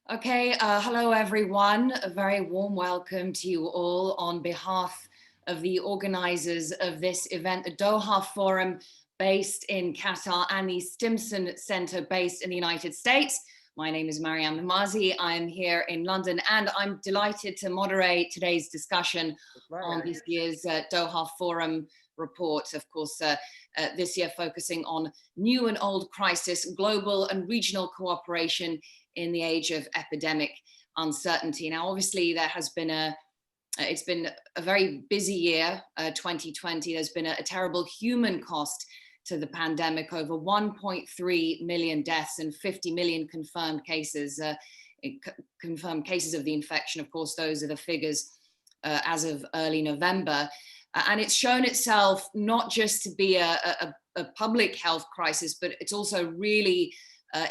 Okay, hello everyone. A very warm welcome to you all on behalf of the organizers of this event, the Doha Forum based in Qatar and the Simpson Center based in the United States. My name is Mariam Namazi. I'm here in London and I'm delighted to moderate today's discussion on this year's Doha Forum report. Of course, this year focusing on new and old crisis, global and regional cooperation in the age of epidemic uncertainty. Now, obviously, it's been a very busy year, 2020. There's been a terrible human cost to the pandemic, over 1.3 million deaths and 50 million confirmed cases of the infection. Of course, those are the figures as of early November. And it's shown itself not just to be a public health crisis, but it's also really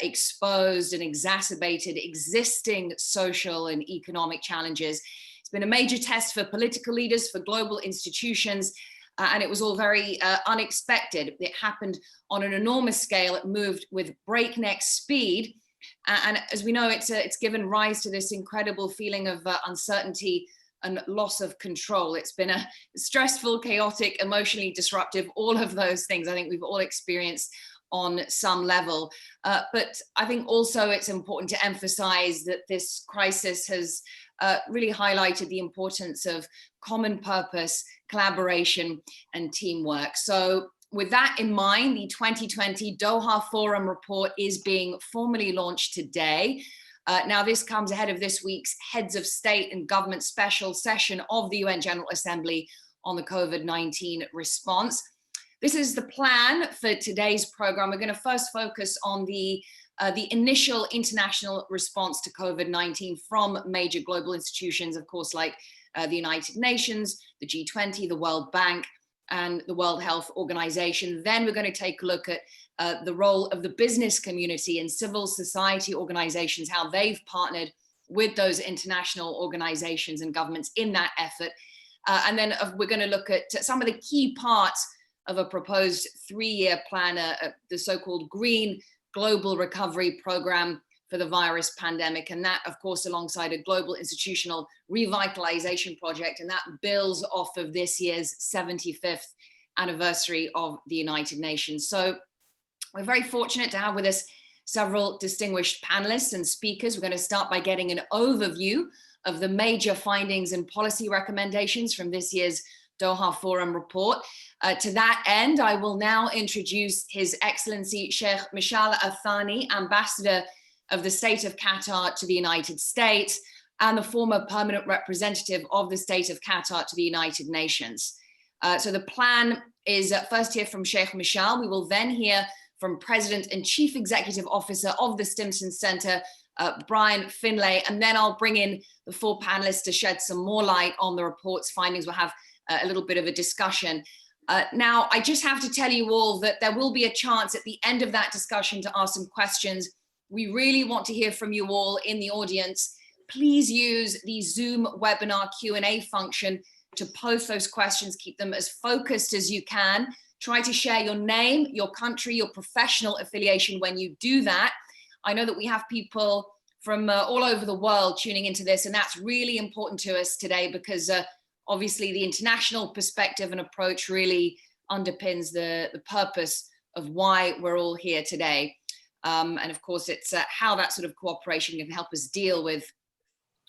exposed and exacerbated existing social and economic challenges. It's been a major test for political leaders, for global institutions, and it was all very unexpected. It happened on an enormous scale. It moved with breakneck speed. And as we know, it's given rise to this incredible feeling of uncertainty and loss of control. It's been a stressful, chaotic, emotionally disruptive, all of those things I think we've all experienced on some level. But I think also it's important to emphasize that this crisis has really highlighted the importance of common purpose, collaboration, and teamwork. So with that in mind, the 2020 Doha Forum report is being formally launched today. Now, this comes ahead of this week's Heads of State and Government special session of the UN General Assembly on the COVID-19 response. This is the plan for today's program. We're going to first focus on the initial international response to COVID-19 from major global institutions, of course, like the United Nations, the G20, the World Bank, and the World Health Organization. Then we're going to take a look at the role of the business community and civil society organizations, how they've partnered with those international organizations and governments in that effort. And then we're going to look at some of the key parts of a proposed 3-year plan, the so-called Green Global Recovery Program for the virus pandemic. And that, of course, alongside a global institutional revitalization project. And that builds off of this year's 75th anniversary of the United Nations. So we're very fortunate to have with us several distinguished panelists and speakers. We're going to start by getting an overview of the major findings and policy recommendations from this year's Doha Forum report. To that end, I will now introduce His Excellency Sheikh Mishal Al Thani, Ambassador of the State of Qatar to the United States and the former permanent representative of the State of Qatar to the United Nations. So the plan is first hear from Sheikh Mishal. We will then hear from President and Chief Executive Officer of the Simpson Center, Brian Finlay, and then I'll bring in the 4 panelists to shed some more light on the report's findings. We'll have a little bit of a discussion. Now, I just have to tell you all that there will be a chance at the end of that discussion to ask some questions. We really want to hear from you all in the audience. Please use the Zoom webinar Q&A function to post those questions. Keep them as focused as you can. Try to share your name, your country, your professional affiliation when you do that. I know that we have people from all over the world tuning into this, and that's really important to us today because obviously the international perspective and approach really underpins the purpose of why we're all here today. And of course, it's how that sort of cooperation can help us deal with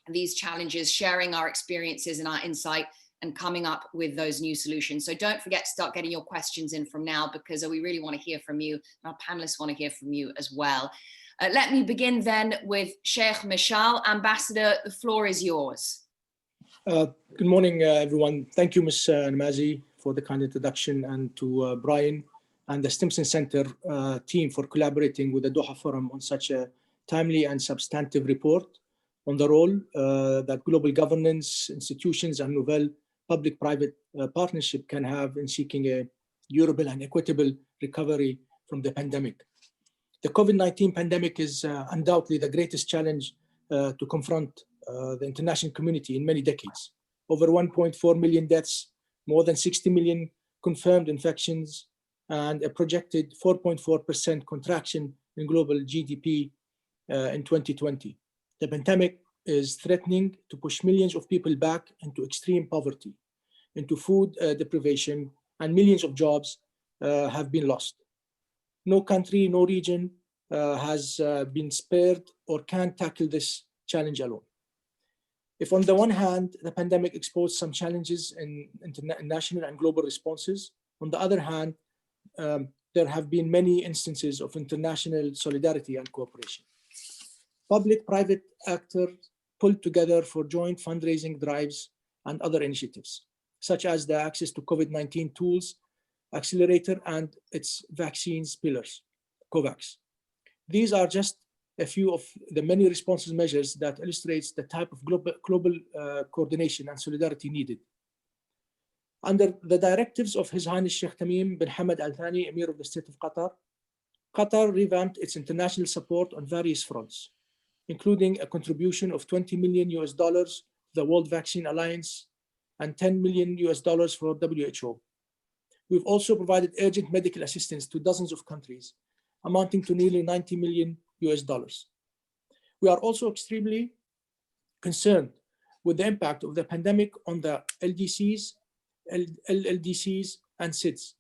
these challenges, sharing our experiences and our insight and coming up with those new solutions. So don't forget to start getting your questions in from now because we really want to hear from you. Our panelists want to hear from you as well. Let me begin then with Sheikh Mishal. Ambassador, the floor is yours. Good morning, everyone. Thank you, Ms. Namazi, for the kind introduction, and to Brian and the Simpson Center team for collaborating with the Doha Forum on such a timely and substantive report on the role that global governance, institutions, and novel public-private partnership can have in seeking a durable and equitable recovery from the pandemic. The COVID-19 pandemic is undoubtedly the greatest challenge to confront the international community in many decades. Over 1.4 million deaths, more than 60 million confirmed infections, and a projected 4.4% contraction in global GDP in 2020. The pandemic is threatening to push millions of people back into extreme poverty, into food deprivation, and millions of jobs have been lost. No country, no region has been spared or can tackle this challenge alone. If on the one hand, the pandemic exposed some challenges in international and global responses, on the other hand, there have been many instances of international solidarity and cooperation. Public-private actors pulled together for joint fundraising drives and other initiatives, such as the Access to COVID-19 Tools Accelerator and its vaccines pillars, COVAX. These are just a few of the many responses measures that illustrates the type of global coordination and solidarity needed. Under the directives of His Highness Sheikh Tamim bin Hamad Al Thani, Emir of the State of Qatar, Qatar revamped its international support on various fronts, including a contribution of $20 million to the World Vaccine Alliance and $10 million for WHO. We've also provided urgent medical assistance to dozens of countries, amounting to nearly $90 million. We are also extremely concerned with the impact of the pandemic on the LDCs, LLDCs, and SIDS.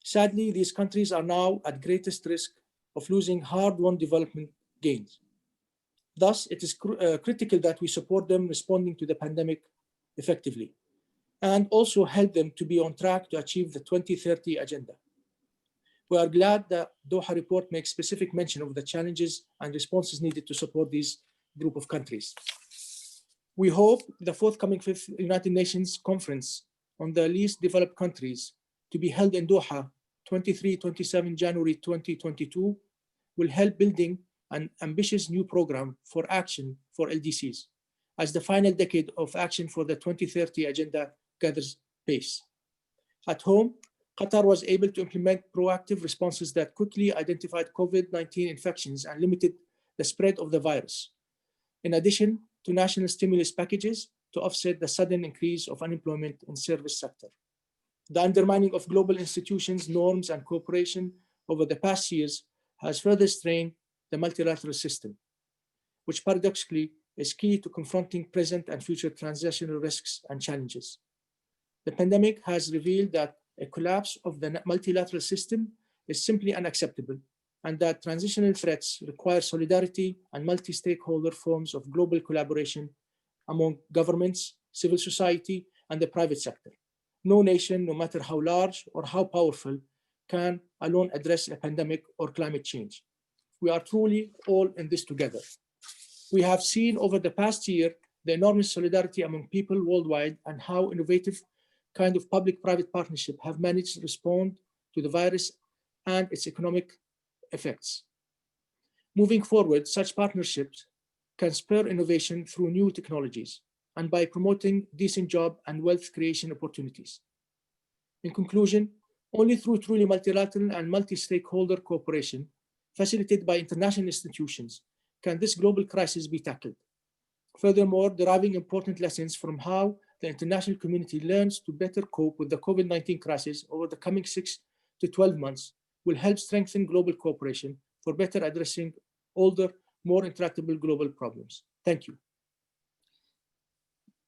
Sadly, these countries are now at greatest risk of losing hard-won development gains. Thus, it is critical that we support them responding to the pandemic effectively, and also help them to be on track to achieve the 2030 agenda. We are glad that Doha report makes specific mention of the challenges and responses needed to support these group of countries. We hope the forthcoming 5th United Nations Conference on the Least Developed Countries to be held in Doha 23-27 January 2022 will help building an ambitious new program for action for LDCs as the final decade of action for the 2030 agenda gathers pace. At home, Qatar was able to implement proactive responses that quickly identified COVID-19 infections and limited the spread of the virus, in addition to national stimulus packages to offset the sudden increase of unemployment in service sector. The undermining of global institutions, norms, and cooperation over the past years has further strained the multilateral system, which paradoxically is key to confronting present and future transitional risks and challenges. The pandemic has revealed that a collapse of the multilateral system is simply unacceptable, and that transitional threats require solidarity and multi-stakeholder forms of global collaboration among governments, civil society, and the private sector. No nation, no matter how large or how powerful, can alone address a pandemic or climate change. We are truly all in this together. We have seen over the past year the enormous solidarity among people worldwide and how innovative kind of public-private partnership have managed to respond to the virus and its economic effects. Moving forward, such partnerships can spur innovation through new technologies and by promoting decent job and wealth creation opportunities. In conclusion, only through truly multilateral and multi-stakeholder cooperation, facilitated by international institutions, can this global crisis be tackled. Furthermore, deriving important lessons from how the international community learns to better cope with the COVID-19 crisis over the coming 6 to 12 months will help strengthen global cooperation for better addressing older, more intractable global problems. Thank you.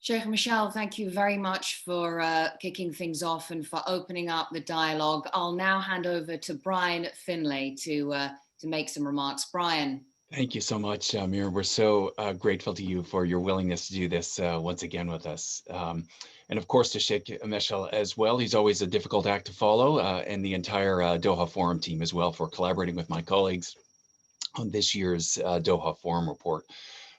Sheikh Michel, thank you very much for kicking things off and for opening up the dialogue. I'll now hand over to Brian Finlay to make some remarks. Brian. Thank you so much, Amir. We're so grateful to you for your willingness to do this once again with us. And of course to Sheikh Michel as well. He's always a difficult act to follow, and the entire Doha Forum team as well for collaborating with my colleagues on this year's Doha Forum report.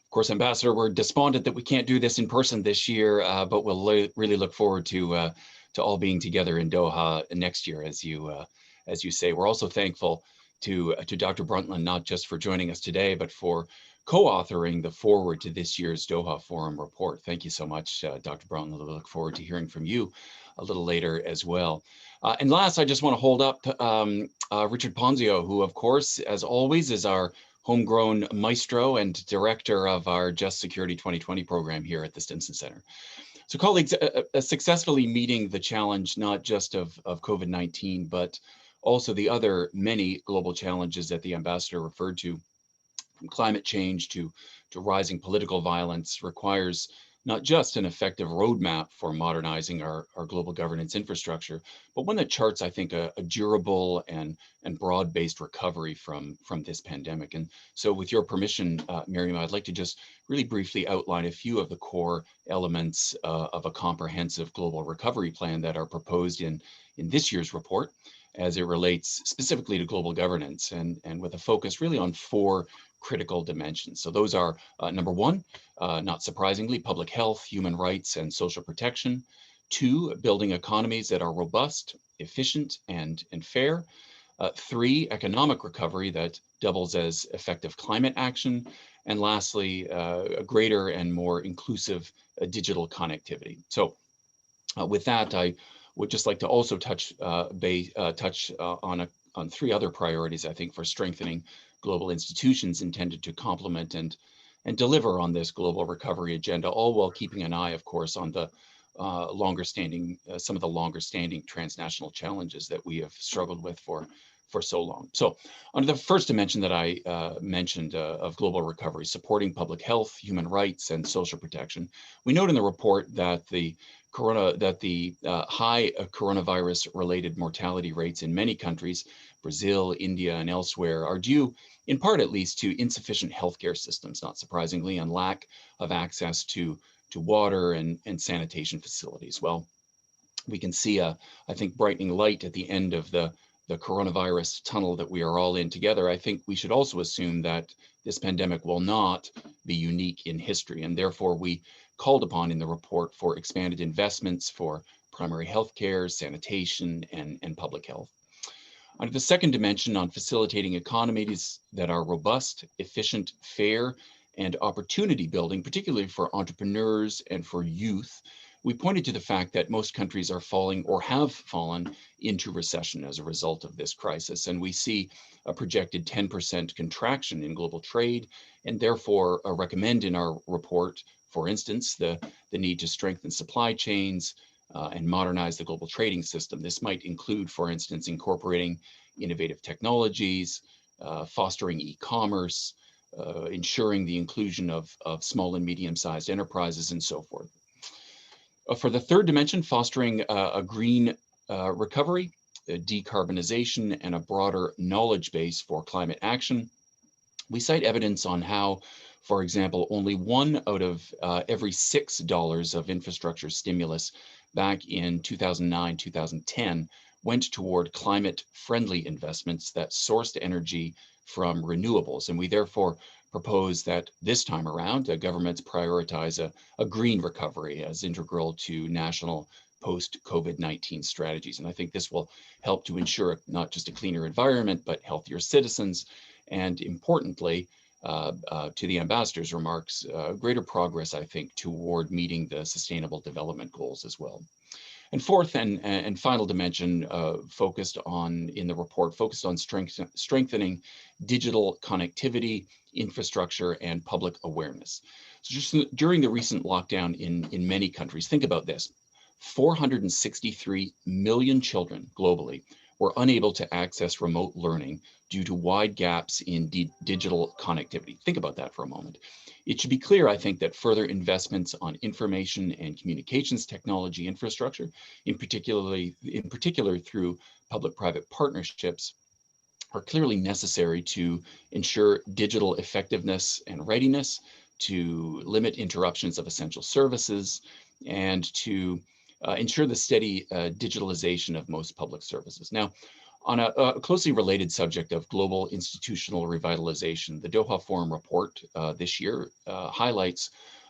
Of course, Ambassador, we're despondent that we can't do this in person this year, but we'll really look forward to all being together in Doha next year, as you say. We're also thankful to Dr. Brundtland, not just for joining us today, but for co-authoring the foreword to this year's Doha Forum report. Thank you so much, Dr. Brundtland. We look forward to hearing from you a little later as well. And last, I just want to hold up Richard Ponzio, who, of course, as always, is our homegrown maestro and director of our Just Security 2020 program here at the Simpson Center. So colleagues, successfully meeting the challenge, not just of COVID-19, but also the other many global challenges that the ambassador referred to, from climate change to rising political violence requires not just an effective roadmap for modernizing our global governance infrastructure, but one that charts, I think, a durable and broad-based recovery from this pandemic. And so with your permission, Miriam, I'd like to just really briefly outline a few of the core elements of a comprehensive global recovery plan that are proposed in this year's report as it relates specifically to global governance and with a focus really on 4 critical dimensions. So those are number 1, not surprisingly, public health, human rights, and social protection. 2, building economies that are robust, efficient, and fair. 3, economic recovery that doubles as effective climate action. And lastly, a greater and more inclusive digital connectivity. So with that, I would just like to also touch on 3 other priorities, I think, for strengthening global institutions intended to complement and deliver on this global recovery agenda, all while keeping an eye, of course, on the some of the longer standing transnational challenges that we have struggled with for so long. So under the first dimension that I mentioned of global recovery, supporting public health, human rights, and social protection, we note in the report that the high coronavirus-related mortality rates in many countries, Brazil, India, and elsewhere, are due, in part at least, to insufficient healthcare systems, not surprisingly, and lack of access to water and sanitation facilities. Well, we can see I think, brightening light at the end of the coronavirus tunnel that we are all in together. I think we should also assume that this pandemic will not be unique in history, and therefore we called upon in the report for expanded investments for primary health care, sanitation, and public health. Under the second dimension on facilitating economies that are robust, efficient, fair, and opportunity building, particularly for entrepreneurs and for youth, we pointed to the fact that most countries are falling or have fallen into recession as a result of this crisis. And we see a projected 10% contraction in global trade, and therefore recommend in our report, for instance, the need to strengthen supply chains and modernize the global trading system. This might include, for instance, incorporating innovative technologies, fostering e-commerce, ensuring the inclusion of small and medium-sized enterprises, and so forth. For the third dimension, fostering a green recovery, decarbonization, and a broader knowledge base for climate action, we cite evidence on how, for example, only 1 out of every $6 of infrastructure stimulus back in 2009-2010 went toward climate-friendly investments that sourced energy from renewables. And we therefore propose that this time around, governments prioritize a green recovery as integral to national post-COVID-19 strategies. And I think this will help to ensure not just a cleaner environment, but healthier citizens, and importantly, to the ambassador's remarks, greater progress, I think, toward meeting the Sustainable Development Goals as well. And fourth and final dimension in the report focused on strengthening digital connectivity, infrastructure, and public awareness. So just during the recent lockdown in many countries, think about this: 463 million children globally were unable to access remote learning due to wide gaps in digital connectivity. Think about that for a moment. It should be clear, I think, that further investments on information and communications technology infrastructure, in particular through public-private partnerships, are clearly necessary to ensure digital effectiveness and readiness, to limit interruptions of essential services, and to ensure the steady digitalization of most public services. Now, on a closely related subject of global institutional revitalization, the Doha Forum report this year highlights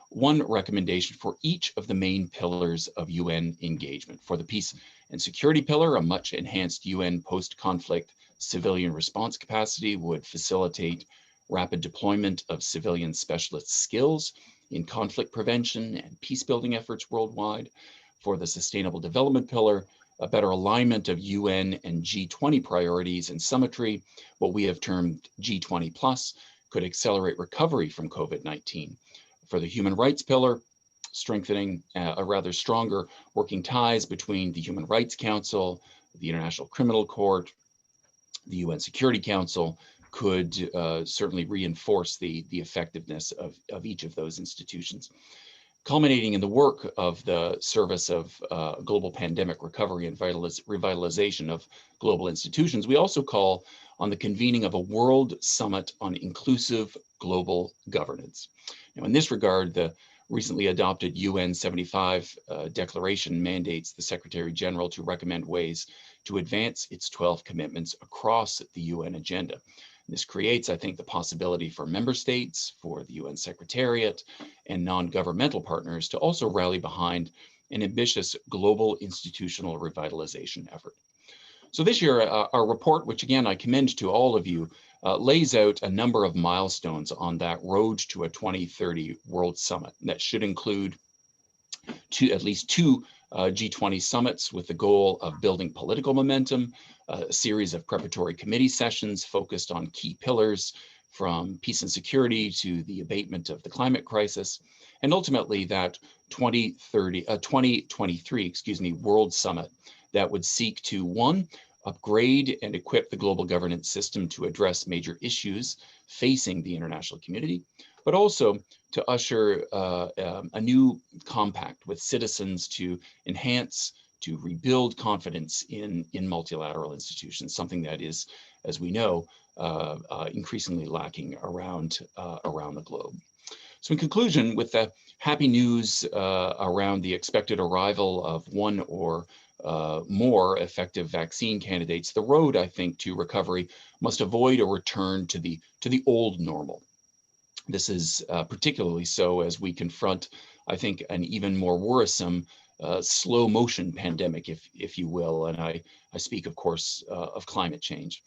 one recommendation for each of the main pillars of UN engagement. For the peace and security pillar, a much enhanced UN post-conflict civilian response capacity would facilitate rapid deployment of civilian specialist skills in conflict prevention and peace building efforts worldwide. For the sustainable development pillar, a better alignment of UN and G20 priorities and symmetry, what we have termed G20 plus, could accelerate recovery from COVID-19. For the human rights pillar, strengthening a rather stronger working ties between the Human Rights Council, the International Criminal Court, the UN Security Council, could certainly reinforce the effectiveness of each of those institutions. Culminating in the work of the Service of Global Pandemic Recovery and Revitalization of Global Institutions, we also call on the convening of a World Summit on Inclusive Global Governance. Now, in this regard, the recently adopted UN 75 declaration mandates the Secretary General to recommend ways to advance its 12 commitments across the UN agenda. This creates, I think, the possibility for member states, for the UN Secretariat, and non-governmental partners to also rally behind an ambitious global institutional revitalization effort. So this year, our report, which again I commend to all of you, lays out a number of milestones on that road to a 2030 World Summit that should include at least two G20 summits with the goal of building political momentum, a series of preparatory committee sessions focused on key pillars from peace and security to the abatement of the climate crisis, and ultimately that 2023 World Summit that would seek to, one, upgrade and equip the global governance system to address major issues facing the international community, but also to usher a new compact with citizens to enhance, to rebuild confidence in multilateral institutions, something that is, as we know, increasingly lacking around the globe. So in conclusion, with the happy news around the expected arrival of one or more effective vaccine candidates, the road, I think, to recovery must avoid a return to the old normal. This is particularly so as we confront, I think, an even more worrisome slow motion pandemic, if you will. And I speak, of course, of climate change.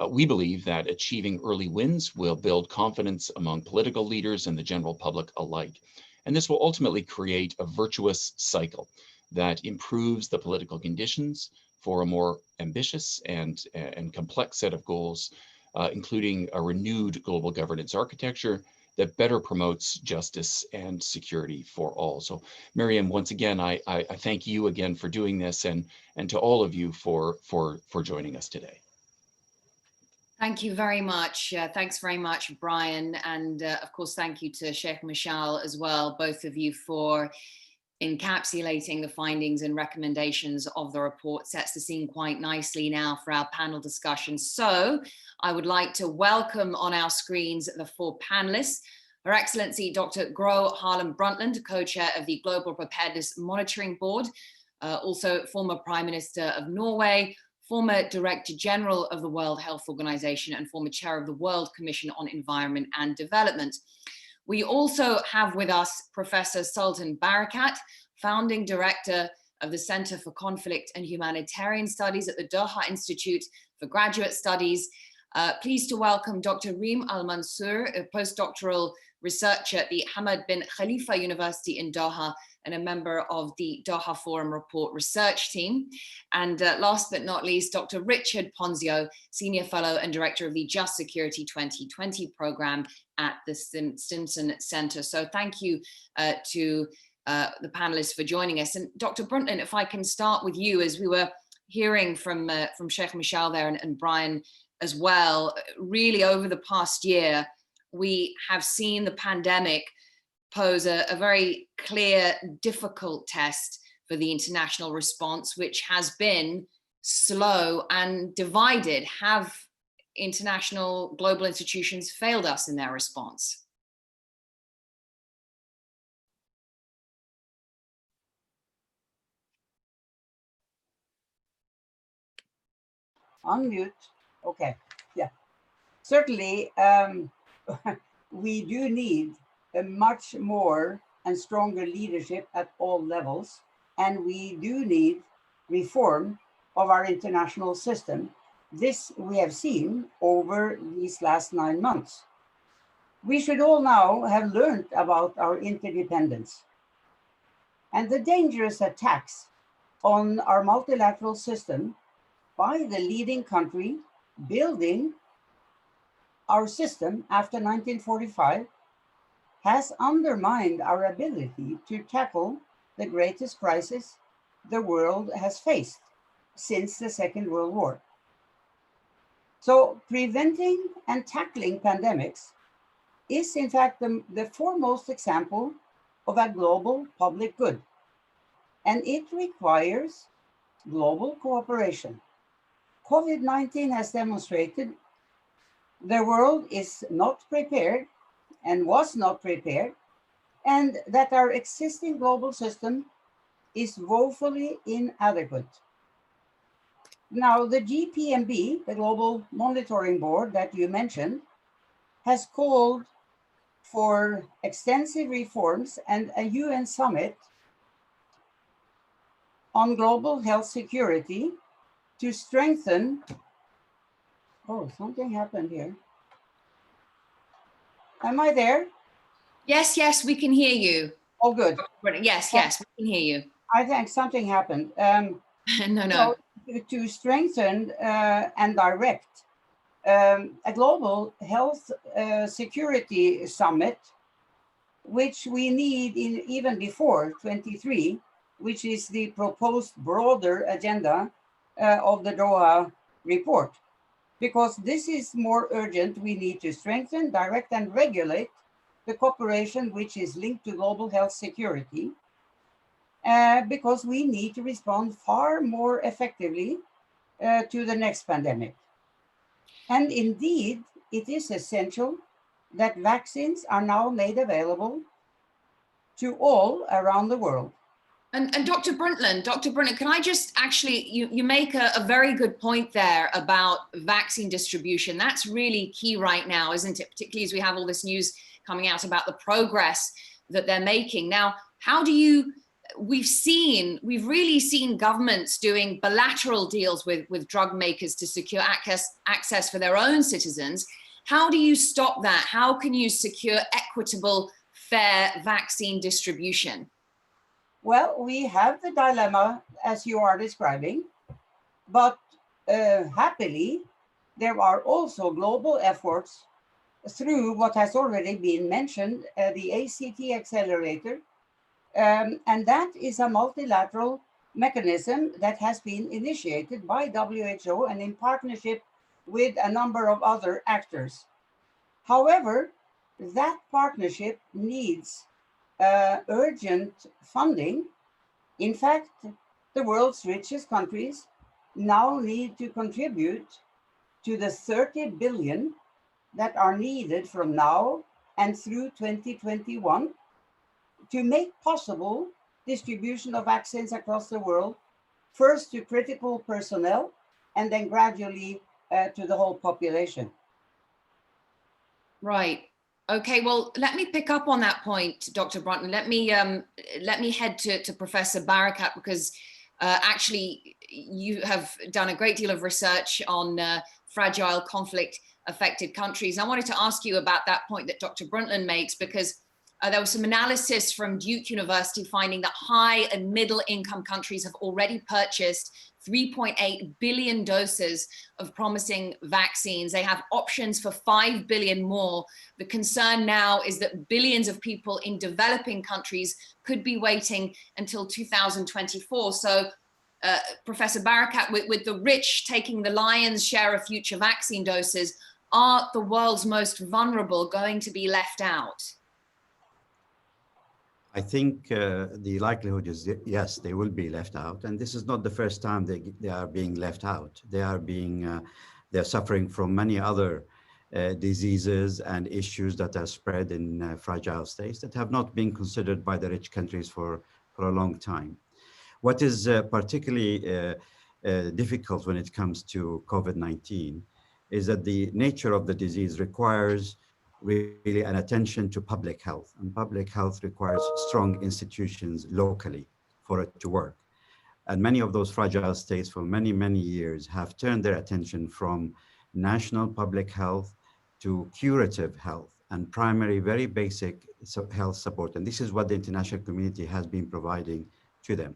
We believe that achieving early wins will build confidence among political leaders and the general public alike. And this will ultimately create a virtuous cycle that improves the political conditions for a more ambitious and complex set of goals, including a renewed global governance architecture that better promotes justice and security for all. So Miriam, once again, I thank you again for doing this, and to all of you for joining us today. Thank you very much. Thanks very much, Brian. And of course, thank you to Sheikh Mishal as well, both of you, for encapsulating the findings and recommendations of the report. Sets the scene quite nicely now for our panel discussion. So I would like to welcome on our screens the four panelists. Her Excellency Dr. Gro Harlem Brundtland, co-chair of the Global Preparedness Monitoring Board, also former Prime Minister of Norway, former Director General of the World Health Organization, and former chair of the World Commission on Environment and Development. We also have with us Professor Sultan Barakat, founding director of the Center for Conflict and Humanitarian Studies at the Doha Institute for Graduate Studies. Pleased to welcome Dr. Reem Al-Mansour, a postdoctoral researcher at the Hamad bin Khalifa University in Doha and a member of the Doha Forum Report research team. And last but not least, Dr. Richard Ponzio, Senior Fellow and Director of the Just Security 2020 program at the Simpson Center. So thank you to the panelists for joining us. And Dr. Brundtland, if I can start with you, as we were hearing from Sheikh Mishal there and Brian as well, really over the past year, we have seen the pandemic pose a very clear, difficult test for the international response, which has been slow and divided. Have international global institutions failed us in their response? Unmute. Okay. Yeah. Certainly, we do need a much more and stronger leadership at all levels, and we do need reform of our international system. This we have seen over these last 9 months. We should all now have learned about our interdependence and the dangerous attacks on our multilateral system by the leading country building our system after 1945 has undermined our ability to tackle the greatest crisis the world has faced since the Second World War. So preventing and tackling pandemics is in fact the foremost example of a global public good, and it requires global cooperation. COVID-19 has demonstrated the world is not prepared and was not prepared, and that our existing global system is woefully inadequate. Now, the GPMB, the Global Monitoring Board that you mentioned, has called for extensive reforms and a UN summit on global health security to strengthen. Oh, something happened here. Am I there? Yes, yes, we can hear you. Oh, good. Yes, yes, we can hear you. I think something happened. No. So to strengthen and direct a global health security summit, which we need in even before 23, which is the proposed broader agenda of the Doha report. Because this is more urgent, we need to strengthen, direct, and regulate the cooperation which is linked to global health security, because we need to respond far more effectively to the next pandemic. And indeed, it is essential that vaccines are now made available to all around the world. And Dr. Brundtland, can I just actually, you make a very good point there about vaccine distribution. That's really key right now, isn't it? Particularly as we have all this news coming out about the progress that they're making. Now, how do you, we've really seen governments doing bilateral deals with drug makers to secure access for their own citizens. How do you stop that? How can you secure equitable, fair vaccine distribution? Well, we have the dilemma as you are describing, but happily, there are also global efforts through what has already been mentioned, the ACT accelerator, and that is a multilateral mechanism that has been initiated by WHO and in partnership with a number of other actors. However, that partnership needs urgent funding. In fact, the world's richest countries now need to contribute to the 30 billion that are needed from now and through 2021 to make possible distribution of vaccines across the world, first to critical personnel and then gradually to the whole population. Right. Okay, well, let me pick up on that point, Dr. Brunton. Let me head to Professor Barakat, because actually you have done a great deal of research on fragile conflict-affected countries. I wanted to ask you about that point that Dr. Brundtland makes, because there was some analysis from Duke University finding that high and middle income countries have already purchased 3.8 billion doses of promising vaccines. They have options for 5 billion more. The concern now is that billions of people in developing countries could be waiting until 2024. So, Professor Barakat, with the rich taking the lion's share of future vaccine doses, are the world's most vulnerable going to be left out? I think the likelihood is that, yes, they will be left out. And this is not the first time they are being left out. They're suffering from many other diseases and issues that are spread in fragile states that have not been considered by the rich countries for a long time. What is particularly difficult when it comes to COVID-19 is that the nature of the disease requires really an attention to public health, and public health requires strong institutions locally for it to work. And many of those fragile states for many, many years have turned their attention from national public health to curative health and primary, very basic health support. And this is what the international community has been providing to them.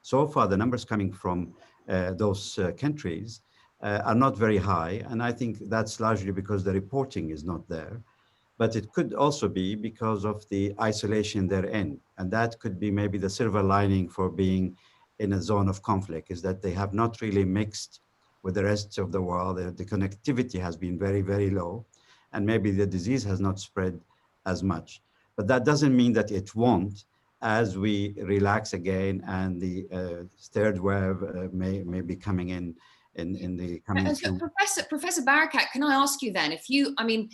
So far, the numbers coming from those countries are not very high. And I think that's largely because the reporting is not there. But it could also be because of the isolation they're in. And that could be maybe the silver lining for being in a zone of conflict, is that they have not really mixed with the rest of the world. The connectivity has been very, very low, and maybe the disease has not spread as much. But that doesn't mean that it won't as we relax again and the third wave may be coming in the coming few. Professor Barakat, can I ask you then, if you, I mean,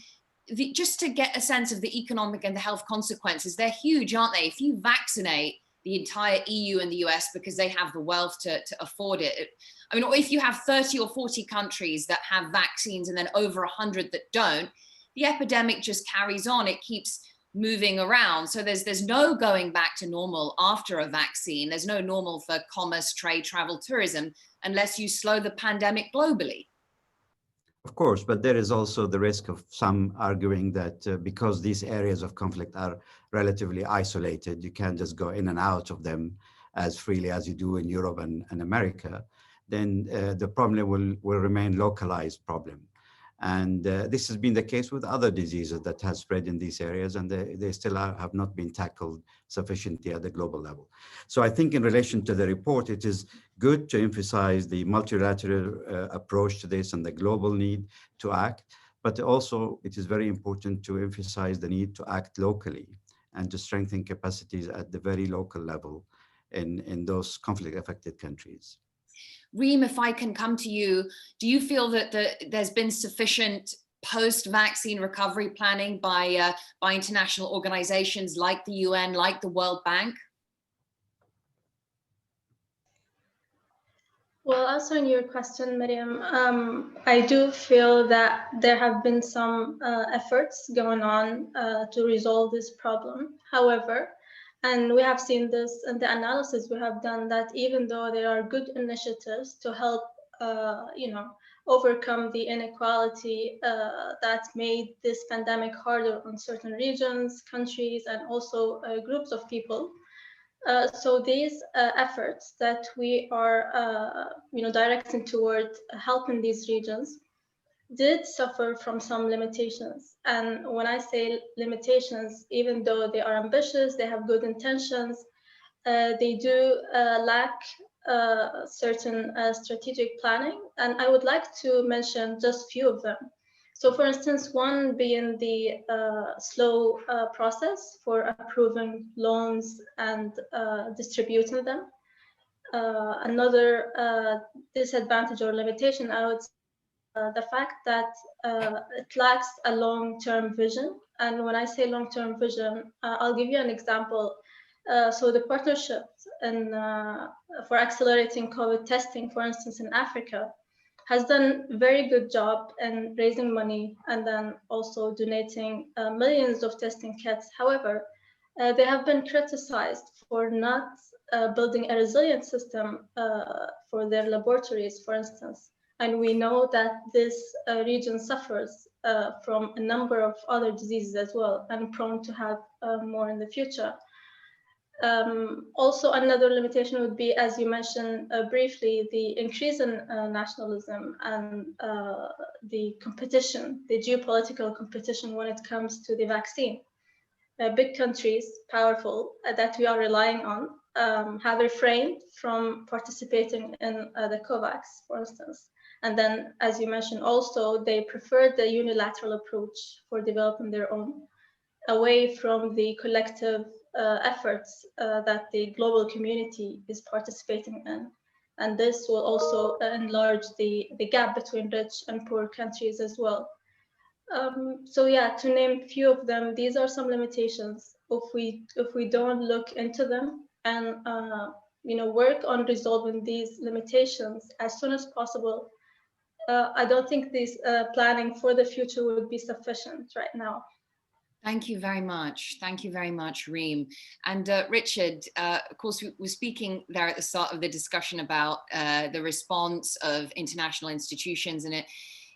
just to get a sense of the economic and the health consequences, they're huge, aren't they? If you vaccinate the entire EU and the US because they have the wealth to afford it, I mean, or if you have 30 or 40 countries that have vaccines and then over 100 that don't, the epidemic just carries on. It keeps moving around. So there's no going back to normal after a vaccine. There's no normal for commerce, trade, travel, tourism, unless you slow the pandemic globally. Of course, but there is also the risk of some arguing that because these areas of conflict are relatively isolated, you can't just go in and out of them as freely as you do in Europe and America, then the problem will remain localized problem. And this has been the case with other diseases that have spread in these areas, and they still have not been tackled sufficiently at the global level. So I think in relation to the report, it is good to emphasize the multilateral approach to this and the global need to act, but also it is very important to emphasize the need to act locally and to strengthen capacities at the very local level in those conflict-affected countries. Reem, if I can come to you, do you feel that there's been sufficient post-vaccine recovery planning by international organizations like the UN, like the World Bank? Well, answering your question, Miriam, I do feel that there have been some efforts going on to resolve this problem. However, and we have seen this in the analysis we have done, that even though there are good initiatives to help, overcome the inequality that made this pandemic harder on certain regions, countries, and also groups of people. So these efforts that we are, directing toward helping these regions did suffer from some limitations. And when I say limitations, even though they are ambitious, they have good intentions, they do lack certain strategic planning. And I would like to mention just a few of them. So for instance, one being the slow process for approving loans and distributing them. Another disadvantage or limitation, I would say, the fact that it lacks a long-term vision. And when I say long-term vision, I'll give you an example. So the partnership for accelerating COVID testing, for instance, in Africa, has done a very good job in raising money and then also donating millions of testing kits. However, they have been criticized for not building a resilient system for their laboratories, for instance. And we know that this region suffers from a number of other diseases as well, and prone to have more in the future. Also, another limitation would be, as you mentioned briefly, the increase in nationalism and the competition, the geopolitical competition when it comes to the vaccine. Big countries, powerful, that we are relying on, have refrained from participating in the COVAX, for instance. And then, as you mentioned, also, they preferred the unilateral approach for developing their own, away from the collective efforts that the global community is participating in. And this will also enlarge the gap between rich and poor countries as well. So yeah, to name a few of them, these are some limitations. If we don't look into them and work on resolving these limitations as soon as possible, I don't think this planning for the future would be sufficient right now. Thank you very much. Thank you very much, Reem. And Richard, of course, we were speaking there at the start of the discussion about the response of international institutions, and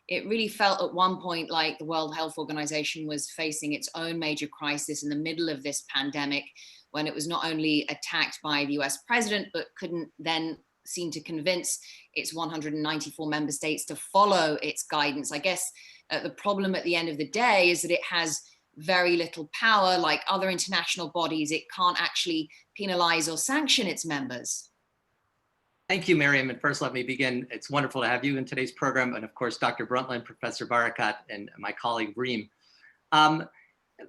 it really felt at one point like the World Health Organization was facing its own major crisis in the middle of this pandemic, when it was not only attacked by the US president, but couldn't then seem to convince its 194 member states to follow its guidance. I guess the problem at the end of the day is that it has very little power. Like other international bodies, it can't actually penalize or sanction its members. Thank you, Miriam. And first, let me begin. It's wonderful to have you in today's program. And of course, Dr. Brundtland, Professor Barakat, and my colleague, Reem. Let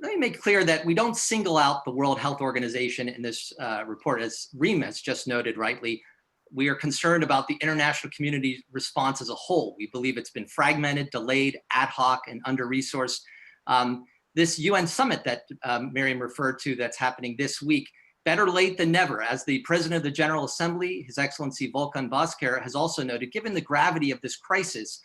me make clear that we don't single out the World Health Organization in this report. As Reem has just noted rightly, we are concerned about the international community's response as a whole. We believe it's been fragmented, delayed, ad hoc, and under-resourced. This UN summit that Miriam referred to that's happening this week, better late than never. As the President of the General Assembly, His Excellency Volkan Bozkır, has also noted, given the gravity of this crisis,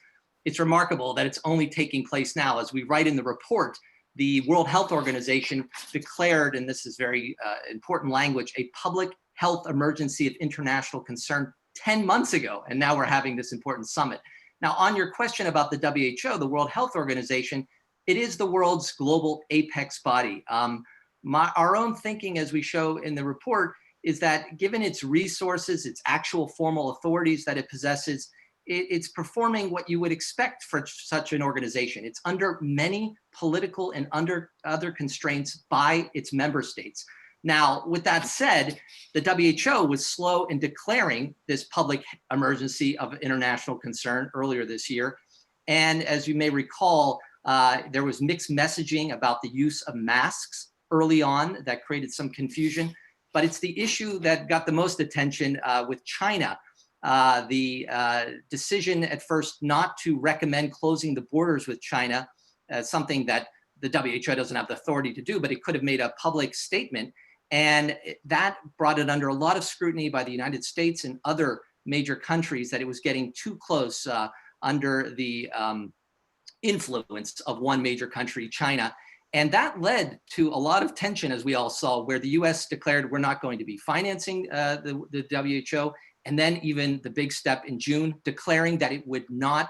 it's remarkable that it's only taking place now. As we write in the report, the World Health Organization declared, and this is very important language, a public health emergency of international concern 10 months ago, and now we're having this important summit. Now, on your question about the WHO, the World Health Organization, it is the world's global apex body. Our own thinking, as we show in the report, is that given its resources, its actual formal authorities that it possesses, it's performing what you would expect for such an organization. It's under many political and under other constraints by its member states. Now, with that said, the WHO was slow in declaring this public emergency of international concern earlier this year. And as you may recall, there was mixed messaging about the use of masks early on that created some confusion. But it's the issue that got the most attention with China. The decision at first not to recommend closing the borders with China, something that the WHO doesn't have the authority to do, but it could have made a public statement. And that brought it under a lot of scrutiny by the United States and other major countries that it was getting too close under the influence of one major country, China. And that led to a lot of tension, as we all saw, where the US declared we're not going to be financing the WHO. And then even the big step in June, declaring that it would not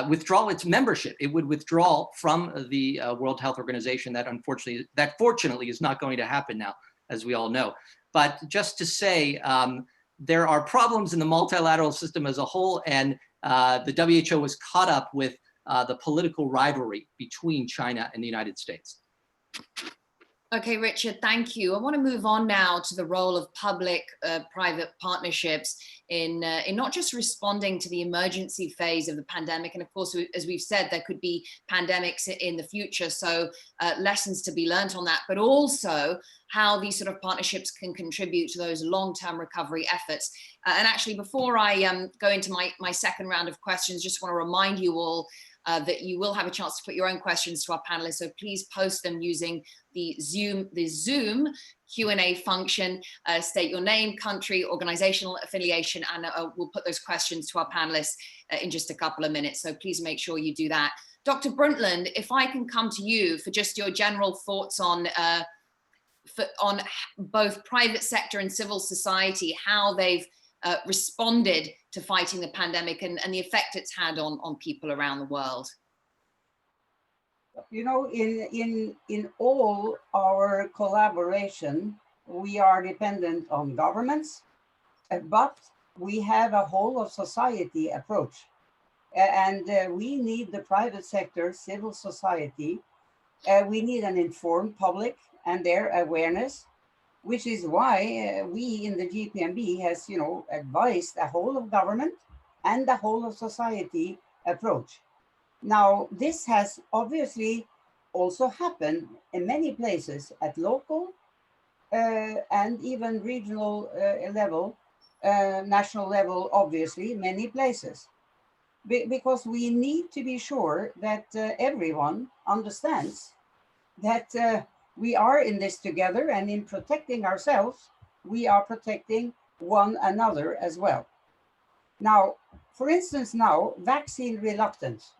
withdraw its membership. It would withdraw from the World Health Organization. That fortunately is not going to happen now, as we all know. But just to say, there are problems in the multilateral system as a whole, and the WHO was caught up with the political rivalry between China and the United States. Okay, Richard, thank you. I want to move on now to the role of public-private partnerships in not just responding to the emergency phase of the pandemic. And of course, as we've said, there could be pandemics in the future. So lessons to be learned on that, but also how these sort of partnerships can contribute to those long-term recovery efforts. And actually, before I go into my second round of questions, just want to remind you all that you will have a chance to put your own questions to our panelists. So please post them using the Zoom Q&A function. State your name, country, organizational affiliation, and we'll put those questions to our panelists in just a couple of minutes. So please make sure you do that. Dr. Brundtland, if I can come to you for just your general thoughts on both private sector and civil society, how they've responded to fighting the pandemic and the effect it's had on people around the world. You know, in all our collaboration, we are dependent on governments, but we have a whole of society approach. And we need the private sector, civil society. We need an informed public and their awareness, which is why we in the GPMB has, advised a whole of government and the whole of society approach. Now, this has obviously also happened in many places at local and even regional level, national level, obviously, many places. Because we need to be sure that everyone understands that we are in this together, and in protecting ourselves, we are protecting one another as well. Now, for instance, vaccine reluctance,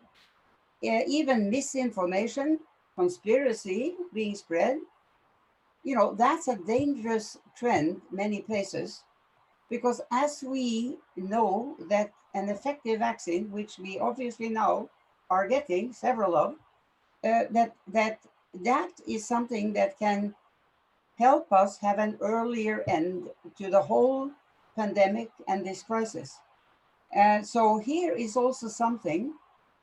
even misinformation, conspiracy being spread, that's a dangerous trend many places, because as we know that an effective vaccine, which we obviously now are getting several of, that is something that can help us have an earlier end to the whole pandemic and this crisis. So here is also something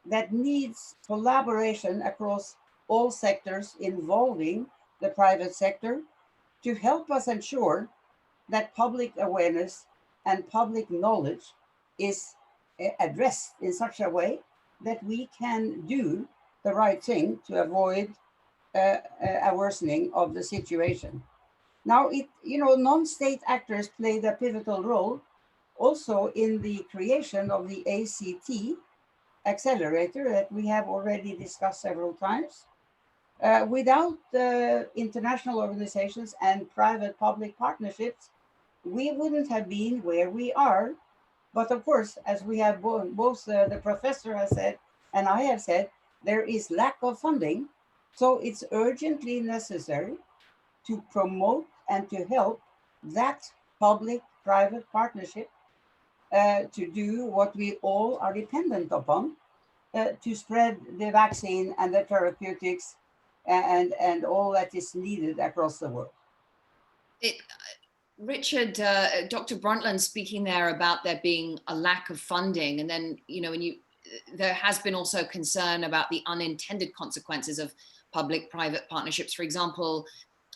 that needs collaboration across all sectors involving the private sector to help us ensure that public awareness and public knowledge is addressed in such a way that we can do the right thing to avoid a worsening of the situation. Now, non-state actors played a pivotal role also in the creation of the ACT accelerator that we have already discussed several times. Without international organizations and private-public partnerships, we wouldn't have been where we are. But of course, as we have both the professor has said and I have said, there is lack of funding. So it's urgently necessary to promote and to help that public-private partnership to do what we all are dependent upon, to spread the vaccine and the therapeutics and all that is needed across the world. Richard, Dr. Brundtland speaking there about there being a lack of funding, and then, there has been also concern about the unintended consequences of public-private partnerships. For example,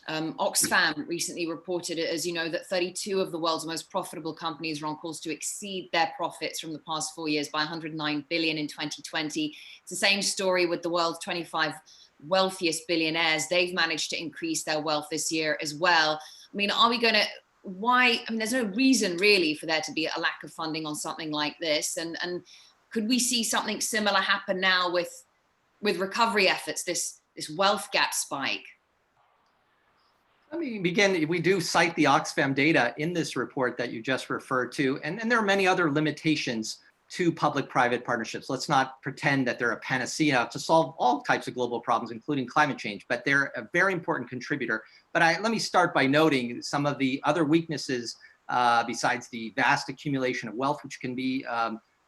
Oxfam recently reported, as you know, that 32 of the world's most profitable companies are on course to exceed their profits from the past 4 years by 109 billion in 2020. It's the same story with the world's 25 wealthiest billionaires. They've managed to increase their wealth this year as well. I mean, there's no reason really for there to be a lack of funding on something like this. And could we see something similar happen now with recovery efforts, this wealth gap spike? Let me begin. We do cite the Oxfam data in this report that you just referred to, and there are many other limitations to public-private partnerships. Let's not pretend that they're a panacea to solve all types of global problems, including climate change, but they're a very important contributor. But let me start by noting some of the other weaknesses besides the vast accumulation of wealth, which can be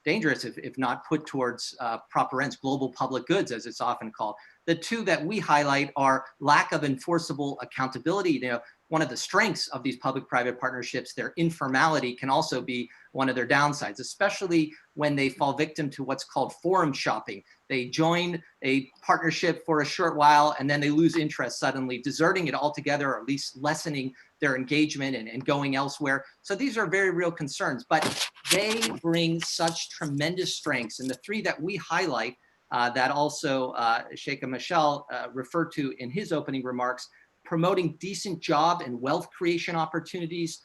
dangerous if not put towards proper ends, global public goods, as it's often called. The two that we highlight are lack of enforceable accountability. One of the strengths of these public-private partnerships, their informality, can also be one of their downsides, especially when they fall victim to what's called forum shopping. They join a partnership for a short while and then they lose interest suddenly, deserting it altogether, or at least lessening their engagement and going elsewhere. So these are very real concerns, but they bring such tremendous strengths. And the three that we highlight that also Sheikh Michel referred to in his opening remarks: promoting decent job and wealth creation opportunities,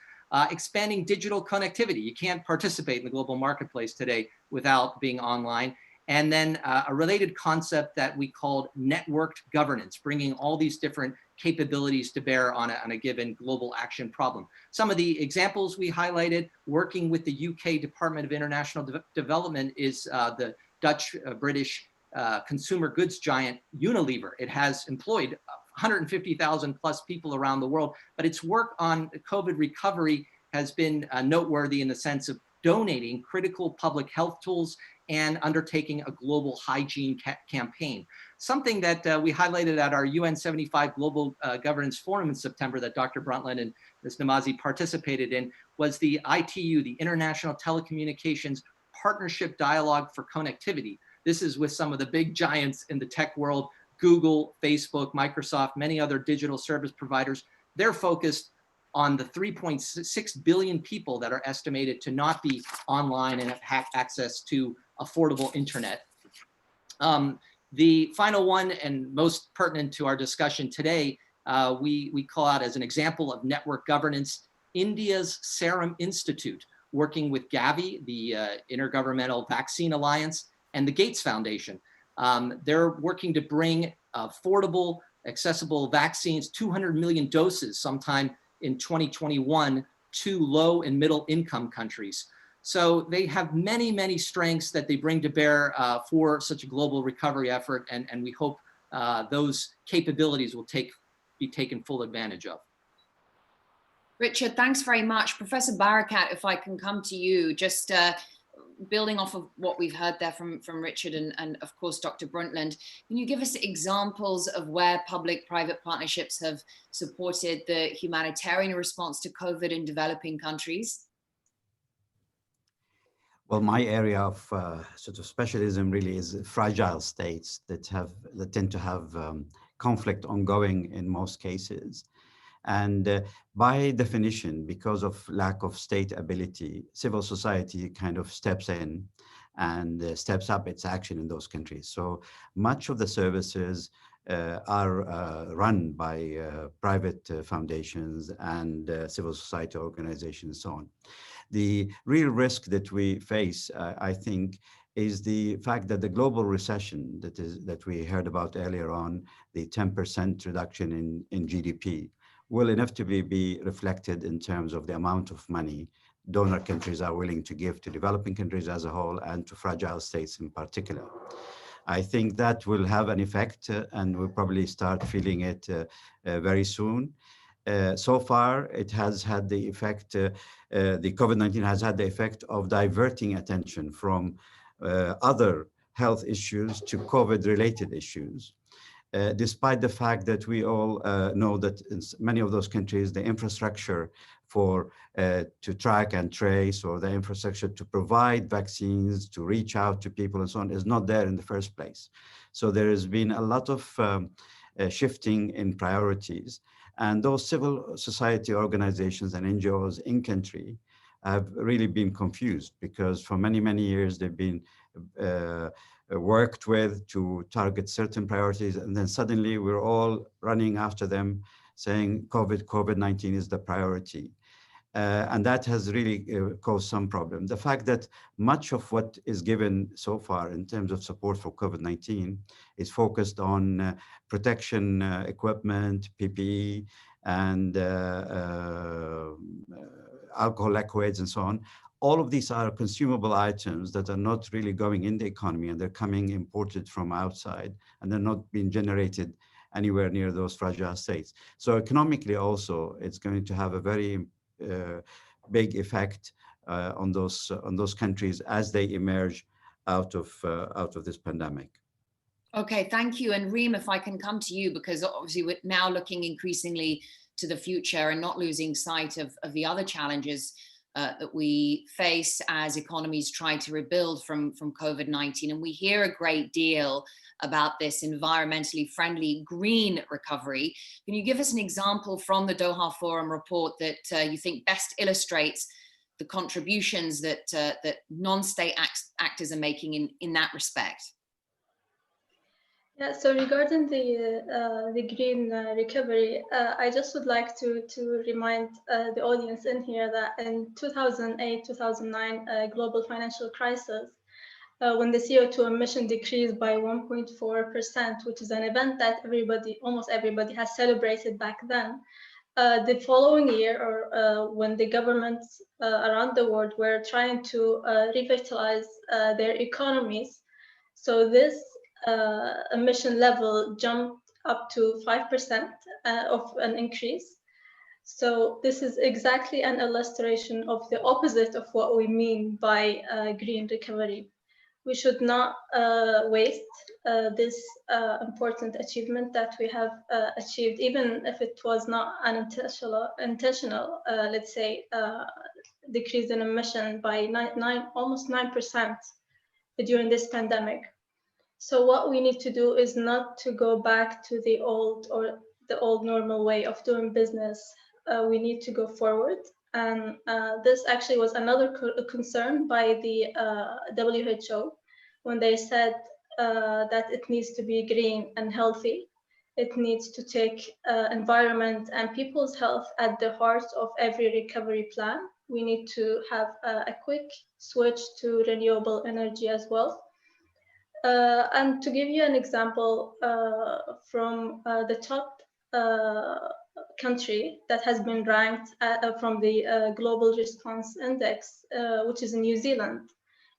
expanding digital connectivity. You can't participate in the global marketplace today without being online. And then a related concept that we called networked governance, bringing all these different capabilities to bear on a given global action problem. Some of the examples we highlighted, working with the UK Department of International Development, is the Dutch-British consumer goods giant Unilever. It has employed 150,000 plus people around the world, but its work on COVID recovery has been noteworthy in the sense of donating critical public health tools and undertaking a global hygiene campaign. Something that we highlighted at our UN 75 Global Governance Forum in September that Dr. Brundtland and Ms. Namazi participated in was the ITU, the International Telecommunications Partnership Dialogue for Connectivity. This is with some of the big giants in the tech world: Google, Facebook, Microsoft, many other digital service providers. They're focused on the 3.6 billion people that are estimated to not be online and have access to affordable internet. The final one, and most pertinent to our discussion today, we call out as an example of network governance, India's Serum Institute, working with Gavi, the Intergovernmental Vaccine Alliance, and the Gates Foundation. They're working to bring affordable, accessible vaccines, 200 million doses sometime in 2021, to low and middle income countries. So they have many, many strengths that they bring to bear for such a global recovery effort, and we hope those capabilities will be taken full advantage of. Richard, thanks very much. Professor Barakat, if I can come to you, just building off of what we've heard there from Richard and of course Dr. Brundtland, can you give us examples of where public-private partnerships have supported the humanitarian response to COVID in developing countries? Well, my area of sort of specialism really is fragile states that tend to have conflict ongoing in most cases. And by definition, because of lack of state ability, civil society kind of steps in and steps up its action in those countries. So much of the services are run by private foundations and civil society organizations and so on. The real risk that we face, I think, is the fact that the global recession that we heard about earlier on, the 10% reduction in GDP, will inevitably be reflected in terms of the amount of money donor countries are willing to give to developing countries as a whole and to fragile states in particular. I think that will have an effect and we'll probably start feeling it very soon. So far, it has had the effect, the COVID-19 has had the effect of diverting attention from other health issues to COVID-related issues. Despite the fact that we all know that in many of those countries, the infrastructure for to track and trace, or the infrastructure to provide vaccines, to reach out to people and so on, is not there in the first place. So there has been a lot of shifting in priorities, and those civil society organizations and NGOs in country have really been confused, because for many, many years they've been worked with to target certain priorities, and then suddenly we're all running after them saying COVID-19 is the priority. And that has really caused some problem. The fact that much of what is given so far in terms of support for COVID-19 is focused on protection equipment, PPE, and alcohol liquids and so on. All of these are consumable items that are not really going in the economy, and they're coming imported from outside, and they're not being generated anywhere near those fragile states. So economically also, it's going to have a very big effect on those countries as they emerge out of this pandemic. Okay, thank you. And Reem, if I can come to you, because obviously we're now looking increasingly to the future and not losing sight of the other challenges that we face as economies try to rebuild from COVID-19. And we hear a great deal about this environmentally friendly green recovery. Can you give us an example from the Doha Forum report that you think best illustrates the contributions that non-state actors are making in that respect? Yeah, so regarding the green recovery, I just would like to remind the audience in here that in 2008-2009 global financial crisis, when the CO2 emission decreased by 1.4%, which is an event that almost everybody has celebrated back then, the following year, or when the governments around the world were trying to revitalize their economies, so this emission level jumped up to 5% of an increase. So this is exactly an illustration of the opposite of what we mean by green recovery. We should not waste this important achievement that we have achieved, even if it was not an intentional let's say, decrease in emission by almost 9% during this pandemic. So what we need to do is not to go back to the old normal way of doing business. We need to go forward. And this actually was another concern by the WHO when they said that it needs to be green and healthy. It needs to take environment and people's health at the heart of every recovery plan. We need to have a quick switch to renewable energy as well. And to give you an example from the top country that has been ranked from the Global Response Index, which is New Zealand.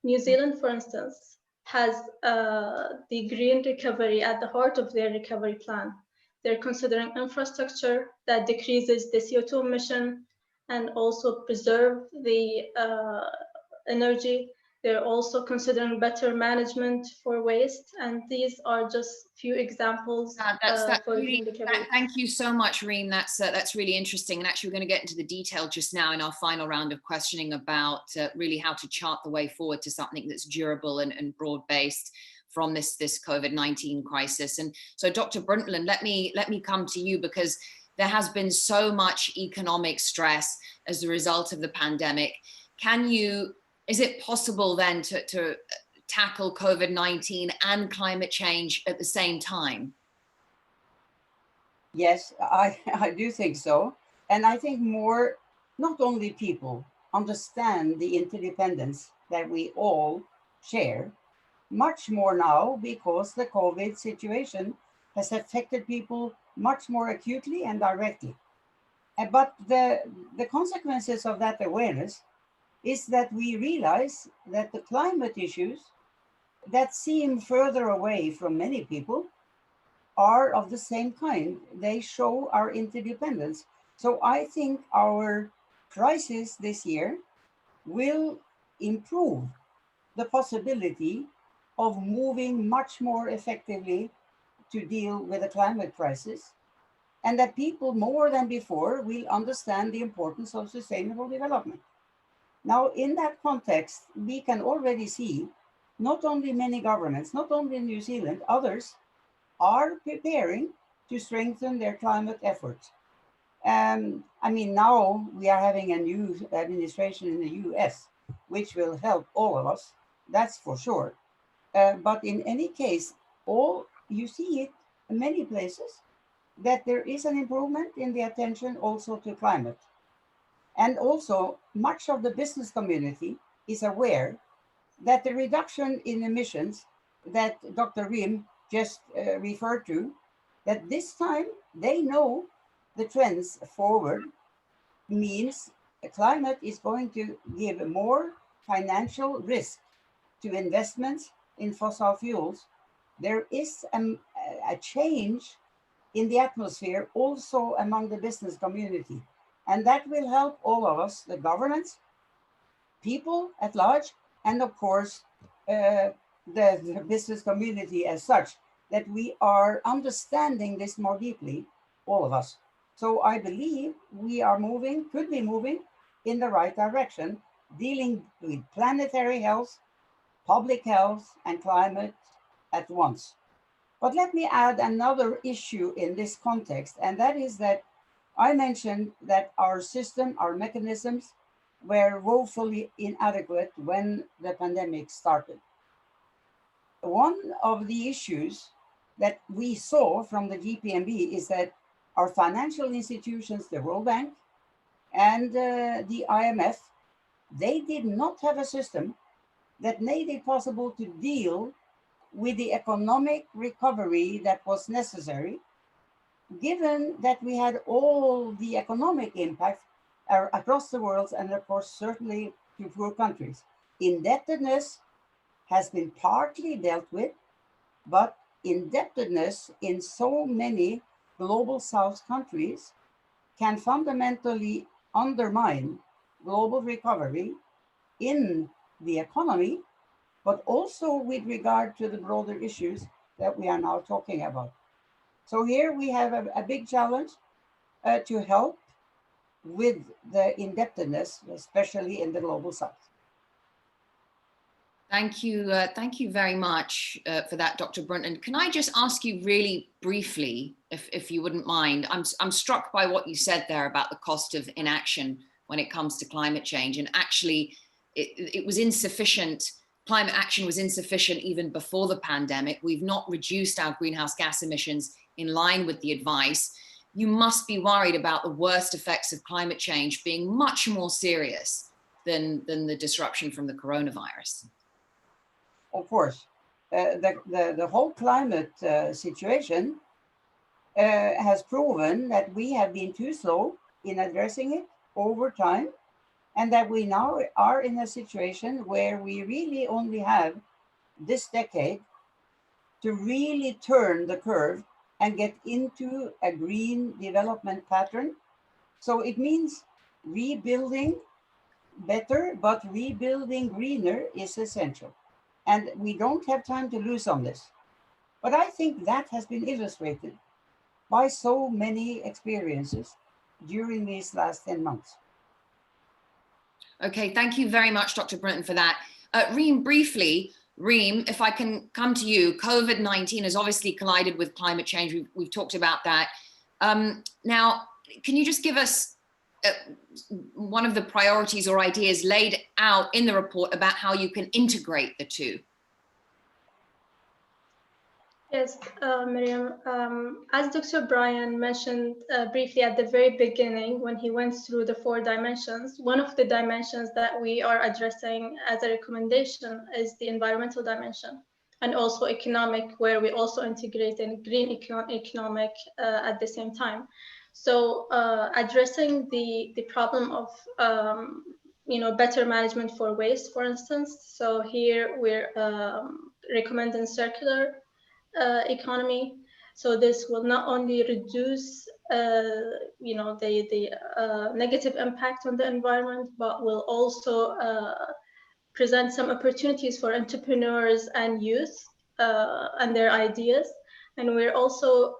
New Zealand, for instance, has the green recovery at the heart of their recovery plan. They're considering infrastructure that decreases the CO2 emission and also preserve the energy. They're also considering better management for waste, and these are just few examples for really, recovery. Thank you so much, Reem. That's really interesting, and actually we're going to get into the detail just now in our final round of questioning about really how to chart the way forward to something that's durable and broad-based from this COVID-19 crisis. And so, Dr. Brundtland, let me come to you, because there has been so much economic stress as a result of the pandemic. Is it possible then to tackle COVID-19 and climate change at the same time? Yes, I do think so. And I think not only people understand the interdependence that we all share, much more now because the COVID situation has affected people much more acutely and directly. But the consequences of that awareness is that we realize that the climate issues that seem further away from many people are of the same kind. They show our interdependence. So I think our crisis this year will improve the possibility of moving much more effectively to deal with the climate crisis, and that people more than before will understand the importance of sustainable development. Now, in that context, we can already see not only many governments, not only in New Zealand, others are preparing to strengthen their climate efforts. I mean, now we are having a new administration in the US, which will help all of us, that's for sure. But in any case, you see it in many places that there is an improvement in the attention also to climate. And also, much of the business community is aware that the reduction in emissions that Dr. Reem just referred to, that this time they know the trends forward means the climate is going to give more financial risk to investments in fossil fuels. There is a change in the atmosphere also among the business community. And that will help all of us, the governments, people at large, and of course, the business community as such, that we are understanding this more deeply, all of us. So I believe we are could be moving in the right direction, dealing with planetary health, public health, and climate at once. But let me add another issue in this context, and that is that I mentioned that our system, our mechanisms were woefully inadequate when the pandemic started. One of the issues that we saw from the GPMB is that our financial institutions, the World Bank and the IMF, they did not have a system that made it possible to deal with the economic recovery that was necessary, given that we had all the economic impact across the world, and of course, certainly to poor countries. Indebtedness has been partly dealt with, but indebtedness in so many global South countries can fundamentally undermine global recovery in the economy, but also with regard to the broader issues that we are now talking about. So here we have a big challenge to help with the indebtedness, especially in the global South. Thank you very much for that, Dr. Brundtland. And can I just ask you really briefly, if you wouldn't mind, I'm struck by what you said there about the cost of inaction when it comes to climate change. And actually, it was insufficient. Climate action was insufficient even before the pandemic. We've not reduced our greenhouse gas emissions in line with the advice. You must be worried about the worst effects of climate change being much more serious than the disruption from the coronavirus. Of course, the whole climate situation has proven that we have been too slow in addressing it over time, and that we now are in a situation where we really only have this decade to really turn the curve and get into a green development pattern. So it means rebuilding better, but rebuilding greener is essential. And we don't have time to lose on this. But I think that has been illustrated by so many experiences during these last 10 months. Okay, thank you very much, Dr. Brundtland, for that. Reem, briefly, if I can come to you, COVID-19 has obviously collided with climate change. We've talked about that. Now, can you just give us one of the priorities or ideas laid out in the report about how you can integrate the two? Yes, Miriam, as Dr. Brian mentioned briefly at the very beginning when he went through the 4 dimensions, one of the dimensions that we are addressing as a recommendation is the environmental dimension, and also economic, where we also integrate in green economic at the same time. So addressing the problem of better management for waste, for instance. So here we're recommending circular economy. So this will not only reduce the negative impact on the environment, but will also present some opportunities for entrepreneurs and youth and their ideas. And we're also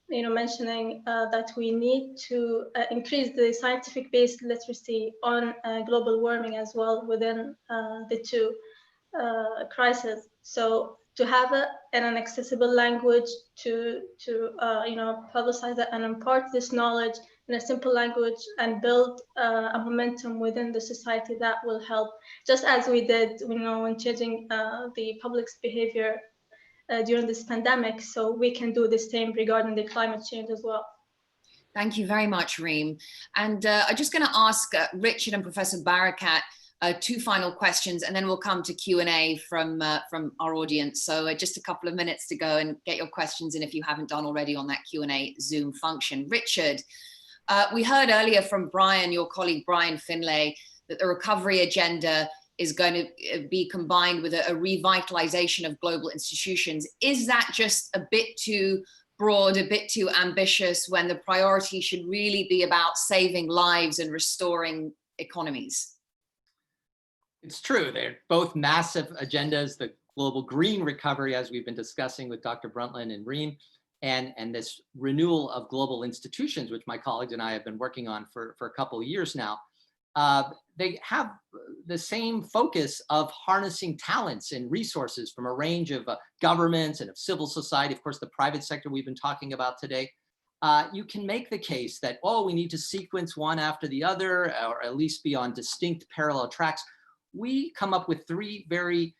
mentioning that we need to increase the scientific-based literacy on global warming as well within the 2 crises. So to have it in an accessible language, to publicize it and impart this knowledge in a simple language and build a momentum within the society that will help, just as we did, when changing the public's behavior during this pandemic. So we can do the same regarding the climate change as well. Thank you very much, Reem. And I'm just going to ask Richard and Professor Barakat 2 final questions, and then we'll come to Q&A from our audience. So just a couple of minutes to go and get your questions in if you haven't done already on that Q&A Zoom function. Richard, we heard earlier from Brian, your colleague Brian Finlay, that the recovery agenda is going to be combined with a revitalization of global institutions. Is that just a bit too broad, a bit too ambitious, when the priority should really be about saving lives and restoring economies? It's true. They're both massive agendas, the global green recovery, as we've been discussing with Dr. Brundtland and Reem, and this renewal of global institutions, which my colleagues and I have been working on for a couple of years now. They have the same focus of harnessing talents and resources from a range of governments and of civil society, of course, the private sector we've been talking about today. You can make the case that, we need to sequence one after the other, or at least be on distinct parallel tracks. We come up with 3 very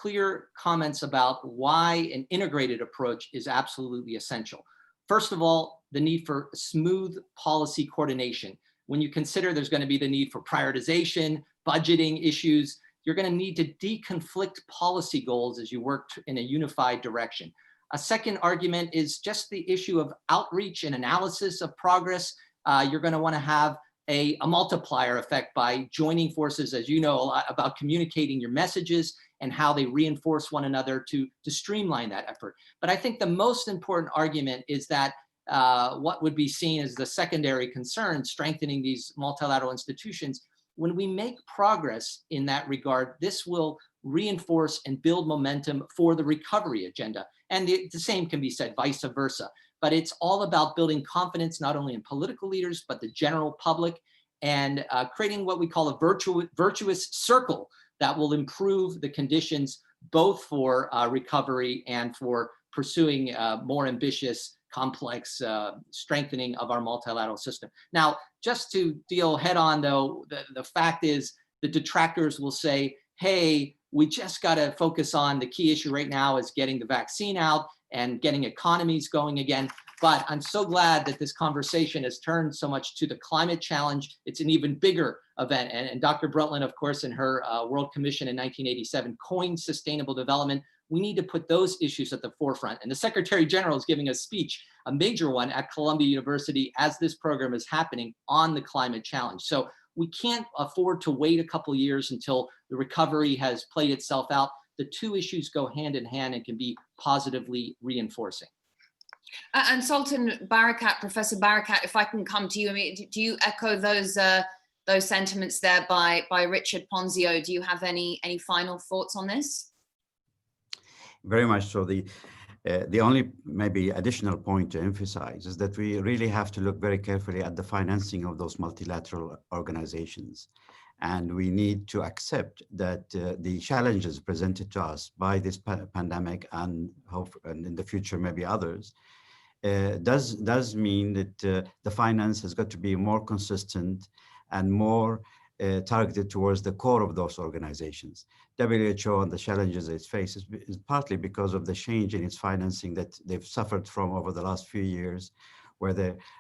clear comments about why an integrated approach is absolutely essential. First of all, the need for smooth policy coordination. When you consider there's going to be the need for prioritization, budgeting issues, you're going to need to deconflict policy goals as you work in a unified direction. A second argument is just the issue of outreach and analysis of progress. You're going to want to have a multiplier effect by joining forces, as you know, a lot about communicating your messages and how they reinforce one another to streamline that effort. But I think the most important argument is that what would be seen as the secondary concern, strengthening these multilateral institutions, when we make progress in that regard, this will reinforce and build momentum for the recovery agenda. And the same can be said vice versa. But it's all about building confidence, not only in political leaders, but the general public, and creating what we call a virtuous circle that will improve the conditions both for recovery and for pursuing more ambitious, complex strengthening of our multilateral system. Now, just to deal head on though, the fact is the detractors will say, hey, we just got to focus on the key issue right now is getting the vaccine out and getting economies going again. But I'm so glad that this conversation has turned so much to the climate challenge. It's an even bigger event. And Dr. Brundtland, of course, in her World Commission in 1987, coined sustainable development. We need to put those issues at the forefront. And the Secretary General is giving a speech, a major one at Columbia University as this program is happening on the climate challenge. So we can't afford to wait a couple of years until the recovery has played itself out. The 2 issues go hand in hand and can be positively reinforcing. And Sultan Barakat, Professor Barakat, if I can come to you, I mean, do you echo those sentiments there by Richard Ponzio? Do you have any final thoughts on this? Very much so. The only maybe additional point to emphasize is that we really have to look very carefully at the financing of those multilateral organizations. And we need to accept that the challenges presented to us by this pandemic and in the future maybe others does mean that the finance has got to be more consistent and more targeted towards the core of those organizations. WHO and the challenges it faces is partly because of the change in its financing that they've suffered from over the last few years, where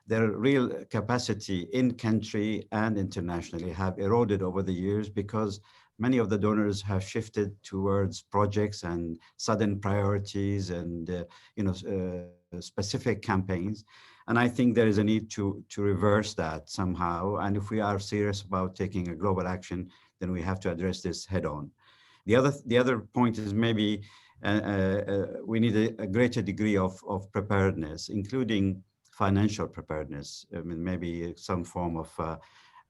their real capacity in country and internationally have eroded over the years because many of the donors have shifted towards projects and sudden priorities and specific campaigns. And I think there is a need to reverse that somehow. And if we are serious about taking a global action, then we have to address this head on. The other point is maybe we need a greater degree of preparedness, including financial preparedness. I mean, maybe some form of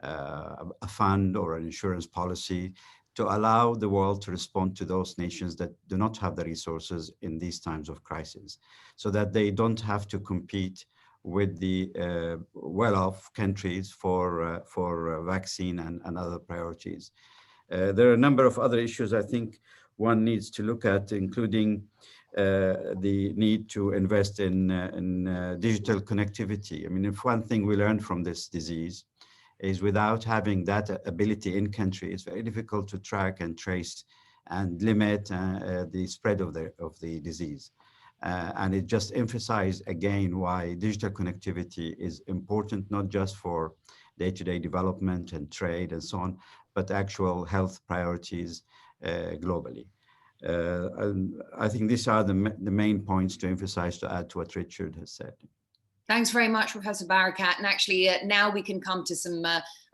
a fund or an insurance policy to allow the world to respond to those nations that do not have the resources in these times of crisis, so that they don't have to compete with the well-off countries for vaccine and other priorities. There are a number of other issues I think one needs to look at, including the need to invest in digital connectivity. I mean, if one thing we learned from this disease is without having that ability in country, it's very difficult to track and trace and limit the spread of the disease. And it just emphasized again why digital connectivity is important, not just for day-to-day development and trade and so on, but actual health priorities globally. And I think these are the main points to emphasize, to add to what Richard has said. Thanks very much, Professor Barakat. And actually, now we can come to some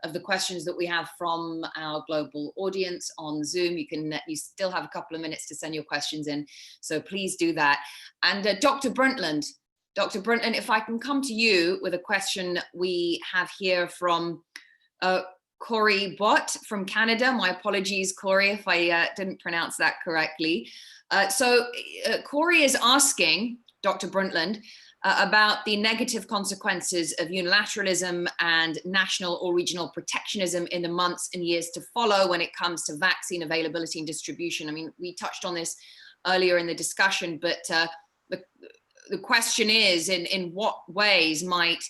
of the questions that we have from our global audience on Zoom. You still have a couple of minutes to send your questions in, so please do that. And Dr. Brundtland, if I can come to you with a question we have here from Corey Bott from Canada. My apologies, Corey, if I didn't pronounce that correctly. So Corey is asking Dr. Brundtland about the negative consequences of unilateralism and national or regional protectionism in the months and years to follow when it comes to vaccine availability and distribution. I mean, we touched on this earlier in the discussion, but the question is, in what ways might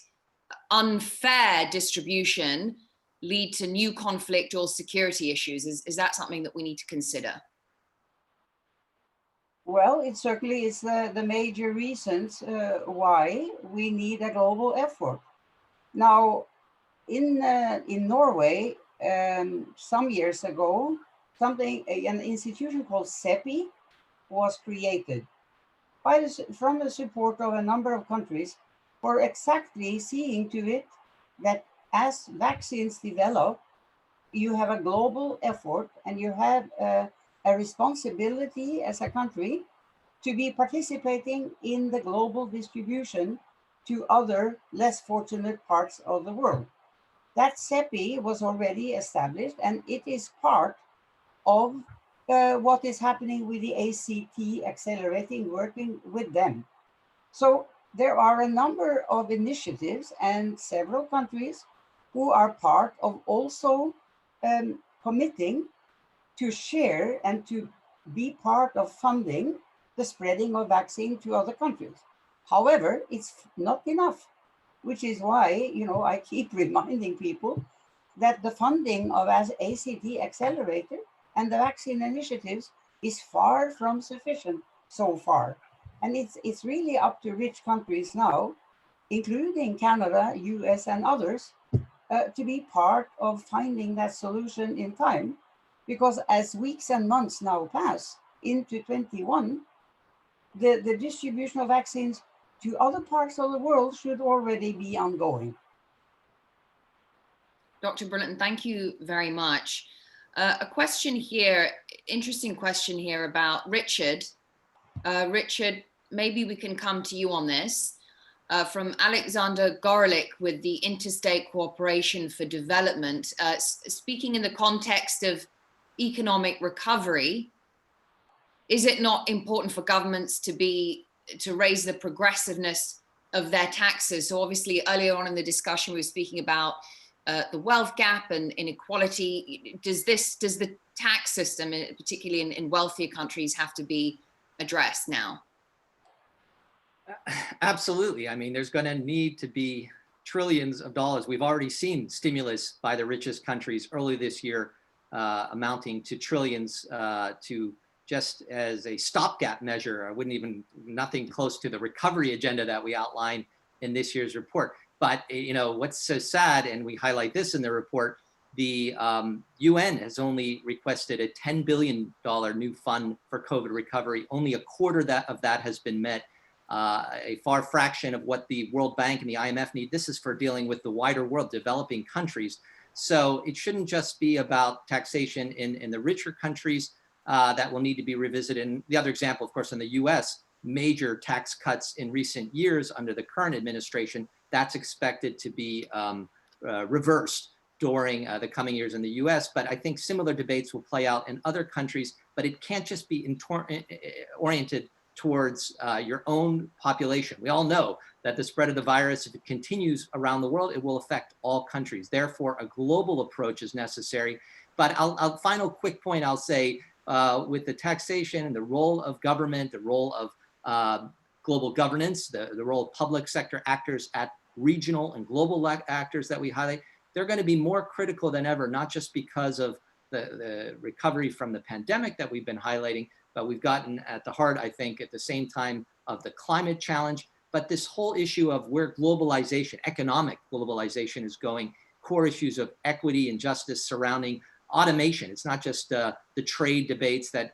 unfair distribution lead to new conflict or security issues? Is that something that we need to consider? Well, it certainly is the major reasons why we need a global effort. Now, in Norway, some years ago, an institution called CEPI was created from the support of a number of countries for exactly seeing to it that as vaccines develop, you have a global effort and you have a responsibility as a country to be participating in the global distribution to other less fortunate parts of the world. That CEPI was already established, and it is part of what is happening with the ACT accelerating, working with them. So there are a number of initiatives and several countries who are part of also committing to share and to be part of funding the spreading of vaccine to other countries. However, it's not enough, which is why, I keep reminding people that the funding of ACT Accelerator and the vaccine initiatives is far from sufficient so far. And it's really up to rich countries now, including Canada, US, and others, to be part of finding that solution in time. Because as weeks and months now pass into 21, the distribution of vaccines to other parts of the world should already be ongoing. Dr. Brundtland, thank you very much. A question here, interesting question here about Richard. Richard, maybe we can come to you on this. From Alexander Gorolik with the Interstate Cooperation for Development, speaking in the context of economic recovery, is it not important for governments to raise the progressiveness of their taxes? So obviously earlier on in the discussion, we were speaking about the wealth gap and inequality. Does the tax system, particularly in wealthier countries, have to be addressed now? Absolutely. I mean, there's going to need to be trillions of dollars. We've already seen stimulus by the richest countries early this year, amounting to trillions to just as a stopgap measure. I wouldn't even, nothing close to the recovery agenda that we outlined in this year's report. But you know, what's so sad, and we highlight this in the report, the UN has only requested a $10 billion new fund for COVID recovery. Only a quarter of that has been met. A far fraction of what the World Bank and the IMF need. This is for dealing with the wider world, developing countries. So it shouldn't just be about taxation in the richer countries that will need to be revisited. And the other example, of course, in the US, major tax cuts in recent years under the current administration, that's expected to be reversed during the coming years in the US. But I think similar debates will play out in other countries, but it can't just be oriented towards your own population. We all know that the spread of the virus, if it continues around the world, it will affect all countries. Therefore, a global approach is necessary. But final quick point I'll say, with the taxation and the role of government, the role of global governance, the role of public sector actors at regional and global actors that we highlight, they're going to be more critical than ever, not just because of the recovery from the pandemic that we've been highlighting, but we've gotten at the heart, I think, at the same time of the climate challenge, but this whole issue of where globalization, economic globalization is going, core issues of equity and justice surrounding automation. It's not just the trade debates that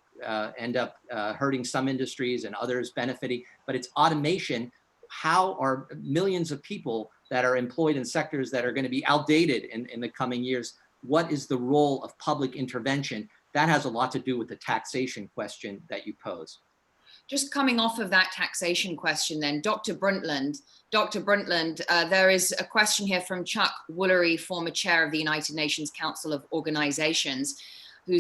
end up hurting some industries and others benefiting, but it's automation. How are millions of people that are employed in sectors that are going to be outdated in the coming years? What is the role of public intervention? That has a lot to do with the taxation question that you pose. Just coming off of that taxation question then, Dr. Brundtland, there is a question here from Chuck Woolery, former chair of the United Nations Council of Organizations, who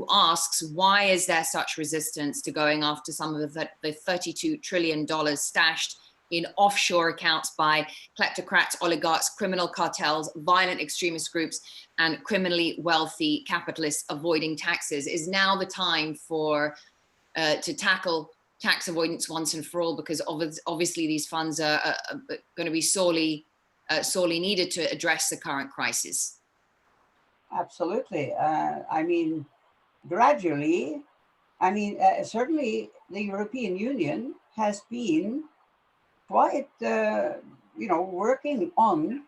asks, why is there such resistance to going after some of the $32 trillion stashed in offshore accounts by kleptocrats, oligarchs, criminal cartels, violent extremist groups, and criminally wealthy capitalists avoiding taxes? Is now the time for to tackle tax avoidance once and for all? Because obviously these funds are going to be sorely needed to address the current crisis. Absolutely. I mean, gradually, certainly the European Union has been quite, working on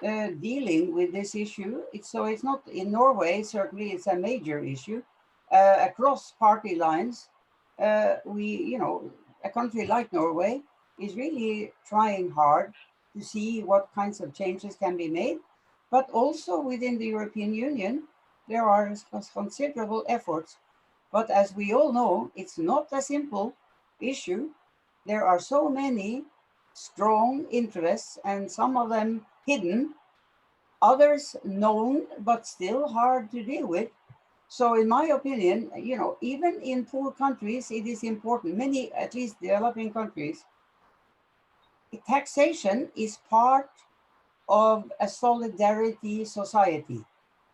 dealing with this issue. So it's not in Norway, certainly it's a major issue. Across party lines, a country like Norway is really trying hard to see what kinds of changes can be made. But also within the European Union, there are considerable efforts. But as we all know, it's not a simple issue. There are so many strong interests, and some of them hidden, others known, but still hard to deal with. So in my opinion, even in poor countries, it is important, many, at least developing countries, taxation is part of a solidarity society.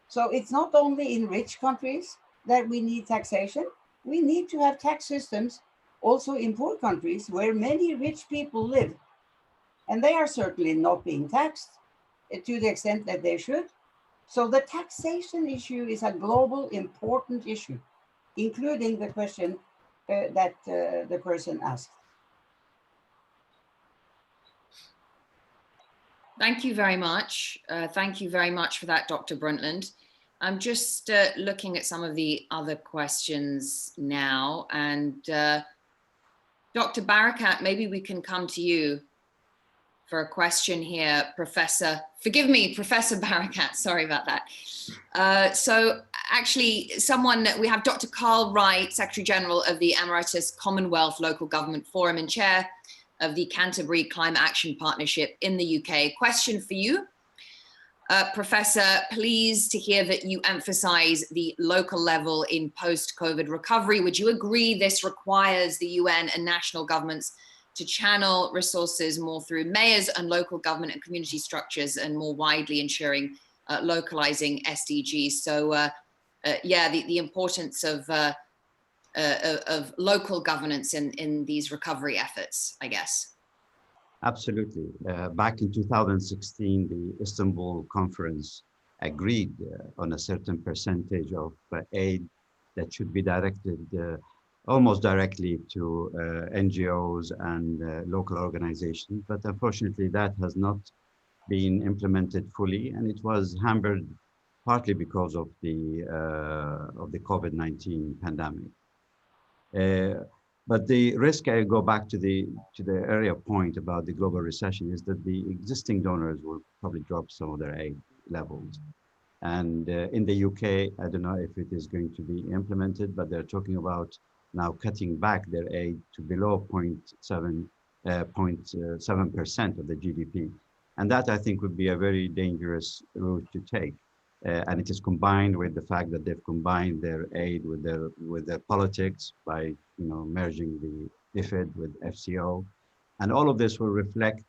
So it's not only in rich countries that we need taxation. We need to have tax systems also in poor countries where many rich people live. And they are certainly not being taxed to the extent that they should. So the taxation issue is a global important issue, including the question that the person asked. Thank you very much. Thank you very much for that, Dr. Brundtland. I'm just looking at some of the other questions now. And Dr. Barakat, maybe we can come to you for a question here, forgive me, Professor Barakat, sorry about that. So actually we have Dr. Carl Wright, Secretary General of the Emeritus Commonwealth Local Government Forum and Chair of the Canterbury Climate Action Partnership in the UK. Question for you, Professor, pleased to hear that you emphasize the local level in post-COVID recovery. Would you agree this requires the UN and national governments to channel resources more through mayors and local government and community structures, and more widely ensuring localizing SDGs? So yeah, the importance of of local governance in these recovery efforts, I guess. Absolutely. Back in 2016, the Istanbul Conference agreed on a certain percentage of aid that should be directed almost directly to NGOs and local organizations. But unfortunately, that has not been implemented fully, and it was hampered partly because of the COVID-19 pandemic. But the risk, I go back to the earlier point about the global recession, is that the existing donors will probably drop some of their aid levels. And in the UK, I don't know if it is going to be implemented, but they're talking about now cutting back their aid to below 0.7% of the GDP. And that, I think, would be a very dangerous route to take. And it is combined with the fact that they've combined their aid with their politics by merging the IFID with FCO. And all of this will reflect,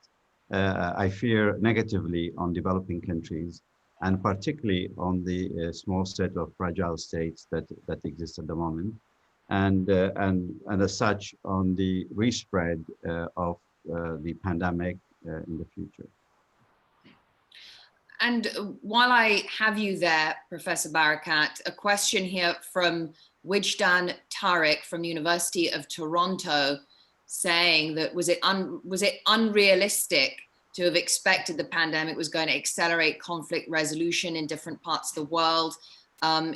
I fear, negatively on developing countries, and particularly on the small set of fragile states that exist at the moment, and as such on the respread of the pandemic in the future. And while I have you there, Professor Barakat, a question here from Wijdan Tariq from University of Toronto, saying that was it unrealistic to have expected the pandemic was going to accelerate conflict resolution in different parts of the world?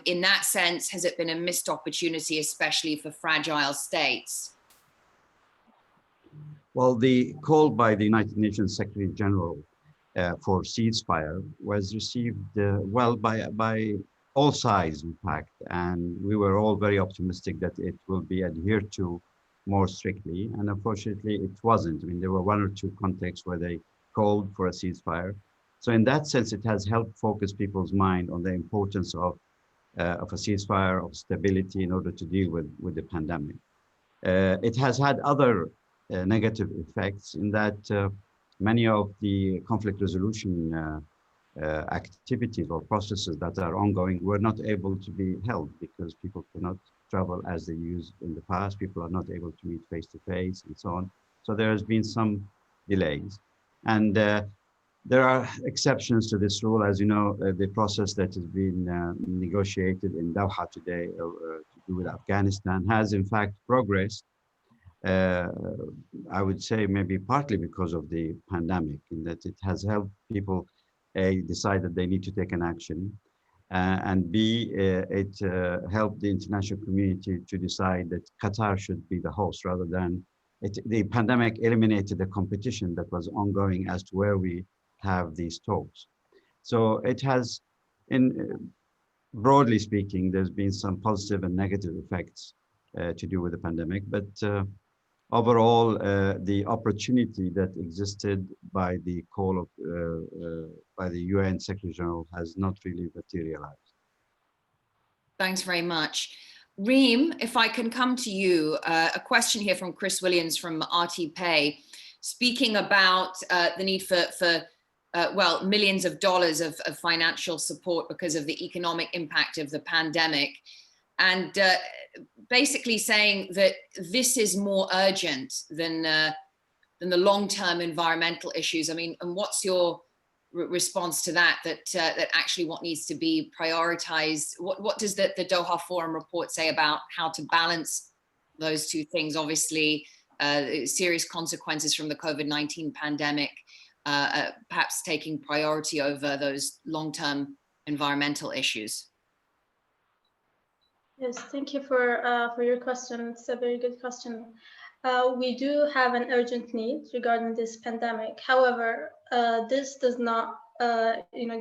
In that sense, has it been a missed opportunity, especially for fragile states? Well, the call by the United Nations Secretary General for ceasefire was received well by all sides, in fact, and we were all very optimistic that it will be adhered to more strictly, and unfortunately it wasn't. I mean, there were one or two contexts where they called for a ceasefire. So in that sense, it has helped focus people's mind on the importance of a ceasefire, of stability in order to deal with the pandemic. It has had other negative effects in that many of the conflict resolution activities or processes that are ongoing were not able to be held because people cannot travel as they used in the past. People are not able to meet face to face and so on. So there has been some delays. And there are exceptions to this rule. As you know, the process that has been negotiated in Doha today to do with Afghanistan has in fact progressed. I would say maybe partly because of the pandemic, in that it has helped people decide that they need to take an action, and B, it helped the international community to decide that Qatar should be the host rather than the pandemic eliminated the competition that was ongoing as to where we have these talks. So it has, broadly speaking, there's been some positive and negative effects to do with the pandemic, but overall, the opportunity that existed by the call of by the UN Secretary General has not really materialized. Thanks very much. Reem, if I can come to you, a question here from Chris Williams from RT Pay, speaking about the need for well, millions of dollars of financial support because of the economic impact of the pandemic. And basically saying that this is more urgent than the long-term environmental issues. I mean, and what's your response to that? That actually what needs to be prioritized? What does the Doha Forum report say about how to balance those two things? Obviously, serious consequences from the COVID-19 pandemic, perhaps taking priority over those long-term environmental issues. Yes, thank you for your question. It's a very good question. We do have an urgent need regarding this pandemic. However, this does not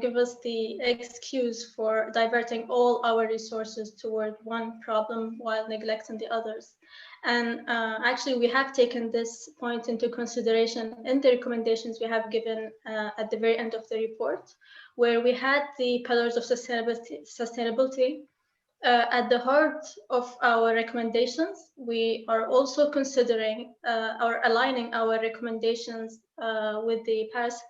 give us the excuse for diverting all our resources toward one problem while neglecting the others. And actually, we have taken this point into consideration in the recommendations we have given at the very end of the report, where we had the pillars of sustainability at the heart of our recommendations. We are also considering or aligning our recommendations with the Paris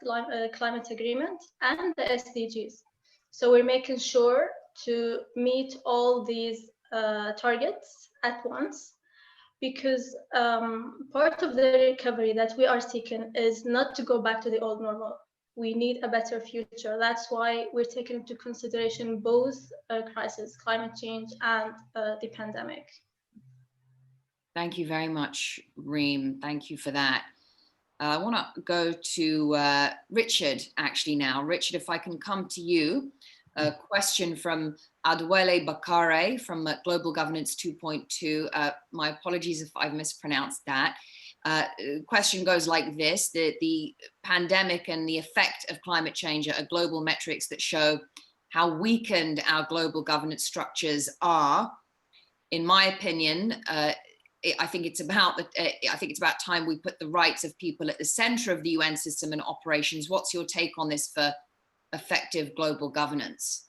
Climate Agreement and the SDGs. So we're making sure to meet all these targets at once, because part of the recovery that we are seeking is not to go back to the old normal. We need a better future. That's why we're taking into consideration both crises, climate change and the pandemic. Thank you very much, Reem. Thank you for that. I want to go to Richard actually now. Richard, if I can come to you. A question from Adwele Bakare from Global Governance 2.2. My apologies if I've mispronounced that. Question goes like this: the pandemic and the effect of climate change are global metrics that show how weakened our global governance structures are. In my opinion, I think it's about time we put the rights of people at the center of the UN system and operations. What's your take on this for effective global governance?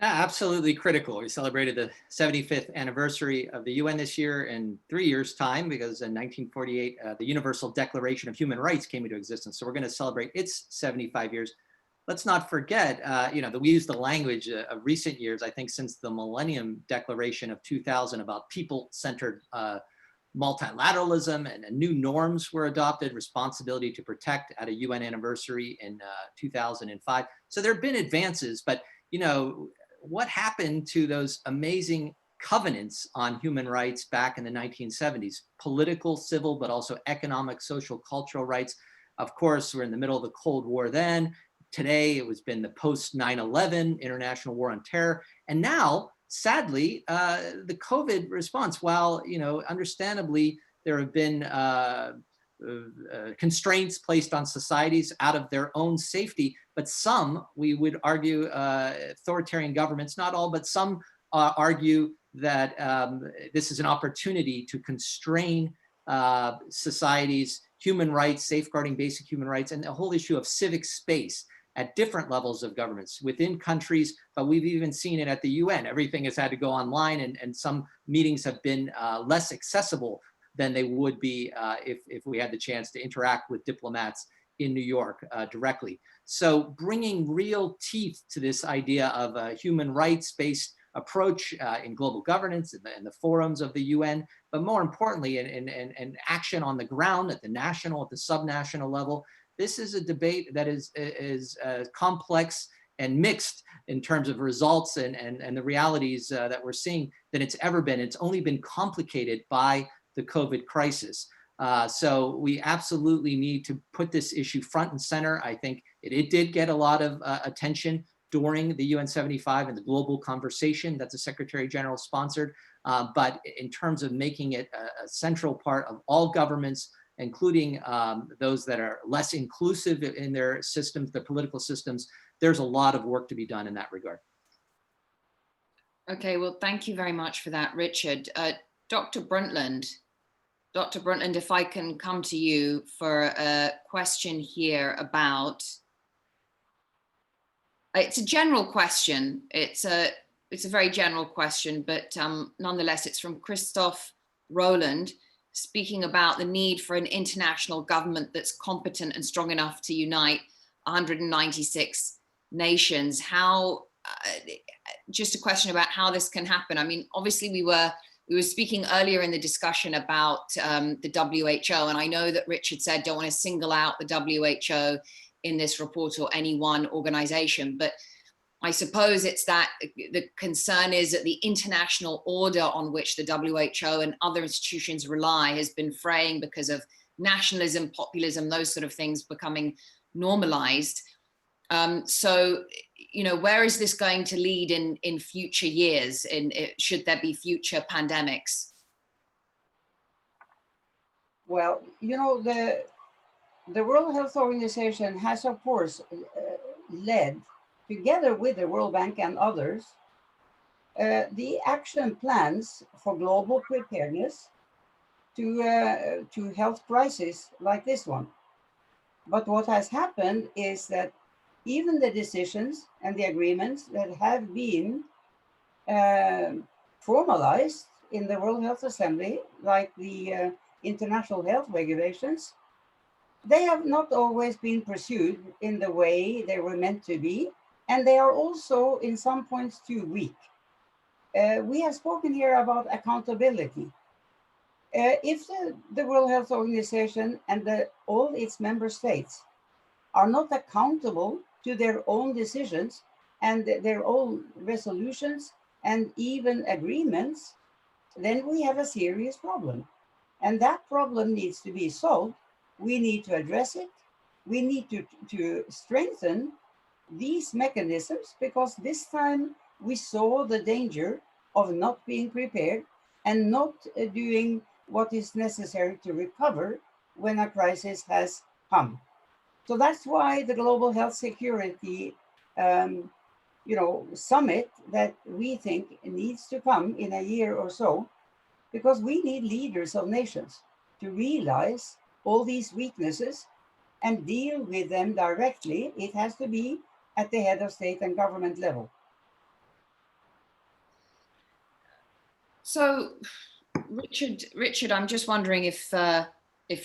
Absolutely critical. We celebrated the 75th anniversary of the UN this year in 3 years' time, because in 1948, the Universal Declaration of Human Rights came into existence. So we're going to celebrate its 75 years. Let's not forget, that we use the language of recent years, I think since the Millennium Declaration of 2000 about people-centered multilateralism, and new norms were adopted, responsibility to protect at a UN anniversary in 2005. So there have been advances, but what happened to those amazing covenants on human rights back in the 1970s? Political, civil, but also economic, social, cultural rights. Of course, we're in the middle of the Cold War then. Today, it was been the post 9/11 international war on terror. And now, sadly, the COVID response, while, understandably, there have been constraints placed on societies out of their own safety, but some, we would argue, authoritarian governments, not all, but some argue that this is an opportunity to constrain societies' human rights, safeguarding basic human rights, and the whole issue of civic space at different levels of governments within countries, but we've even seen it at the UN. Everything has had to go online, and some meetings have been less accessible than they would be if we had the chance to interact with diplomats in New York directly. So bringing real teeth to this idea of a human rights-based approach in global governance and the forums of the UN, but more importantly, in action on the ground at the national, at the subnational level. This is a debate that is complex and mixed in terms of results and the realities that we're seeing than it's ever been. It's only been complicated by the COVID crisis. So we absolutely need to put this issue front and center. I think it did get a lot of attention during the UN 75 and the global conversation that the Secretary General sponsored. But in terms of making it a central part of all governments, including those that are less inclusive in their systems, their political systems, there's a lot of work to be done in that regard. Okay, well, thank you very much for that, Richard. Dr. Brundtland, if I can come to you for a question here about, it's a general question. It's a very general question, but nonetheless, it's from Christoph Roland, speaking about the need for an international government that's competent and strong enough to unite 196 nations. How, just a question about how this can happen. I mean, obviously we were speaking earlier in the discussion about the WHO, and I know that Richard said don't want to single out the WHO in this report or any one organization, but I suppose it's that the concern is that the international order on which the WHO and other institutions rely has been fraying because of nationalism, populism, those sort of things becoming normalized. So, where is this going to lead in future years? Should there be future pandemics? Well, the World Health Organization has, of course, led, together with the World Bank and others, the action plans for global preparedness to health crises like this one. But what has happened is that even the decisions and the agreements that have been formalized in the World Health Assembly, like the international health regulations, they have not always been pursued in the way they were meant to be, and they are also in some points too weak. we have spoken here about accountability. If the World Health Organization and all its member states are not accountable to their own decisions and their own resolutions and even agreements, then we have a serious problem. And that problem needs to be solved. We need to address it. We need to strengthen these mechanisms, because this time we saw the danger of not being prepared and not doing what is necessary to recover when a crisis has come. So that's why the Global Health Security summit that we think needs to come in a year or so, because we need leaders of nations to realize all these weaknesses and deal with them directly. It has to be at the head of state and government level. So, Richard, I'm just wondering if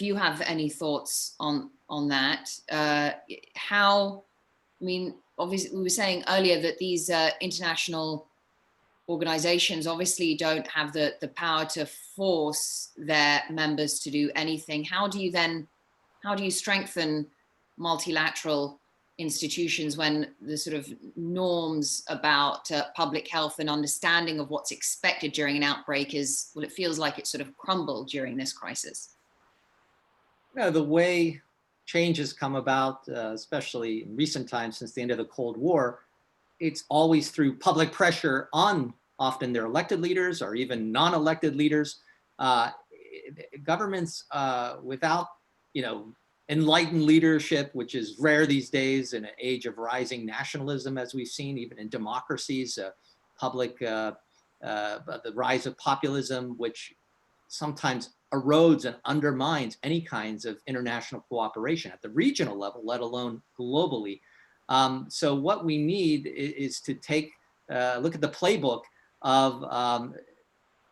you have any thoughts on that. How, I mean, obviously we were saying earlier that these international organizations obviously don't have the power to force their members to do anything. How do you strengthen multilateral institutions when the sort of norms about public health and understanding of what's expected during an outbreak is, well, it feels like it sort of crumbled during this crisis? The way change has come about, especially in recent times since the end of the Cold War, it's always through public pressure on often their elected leaders or even non-elected leaders. Governments without, enlightened leadership, which is rare these days in an age of rising nationalism, as we've seen even in democracies, the rise of populism, which sometimes erodes and undermines any kinds of international cooperation at the regional level, let alone globally. So what we need is to take a look at the playbook of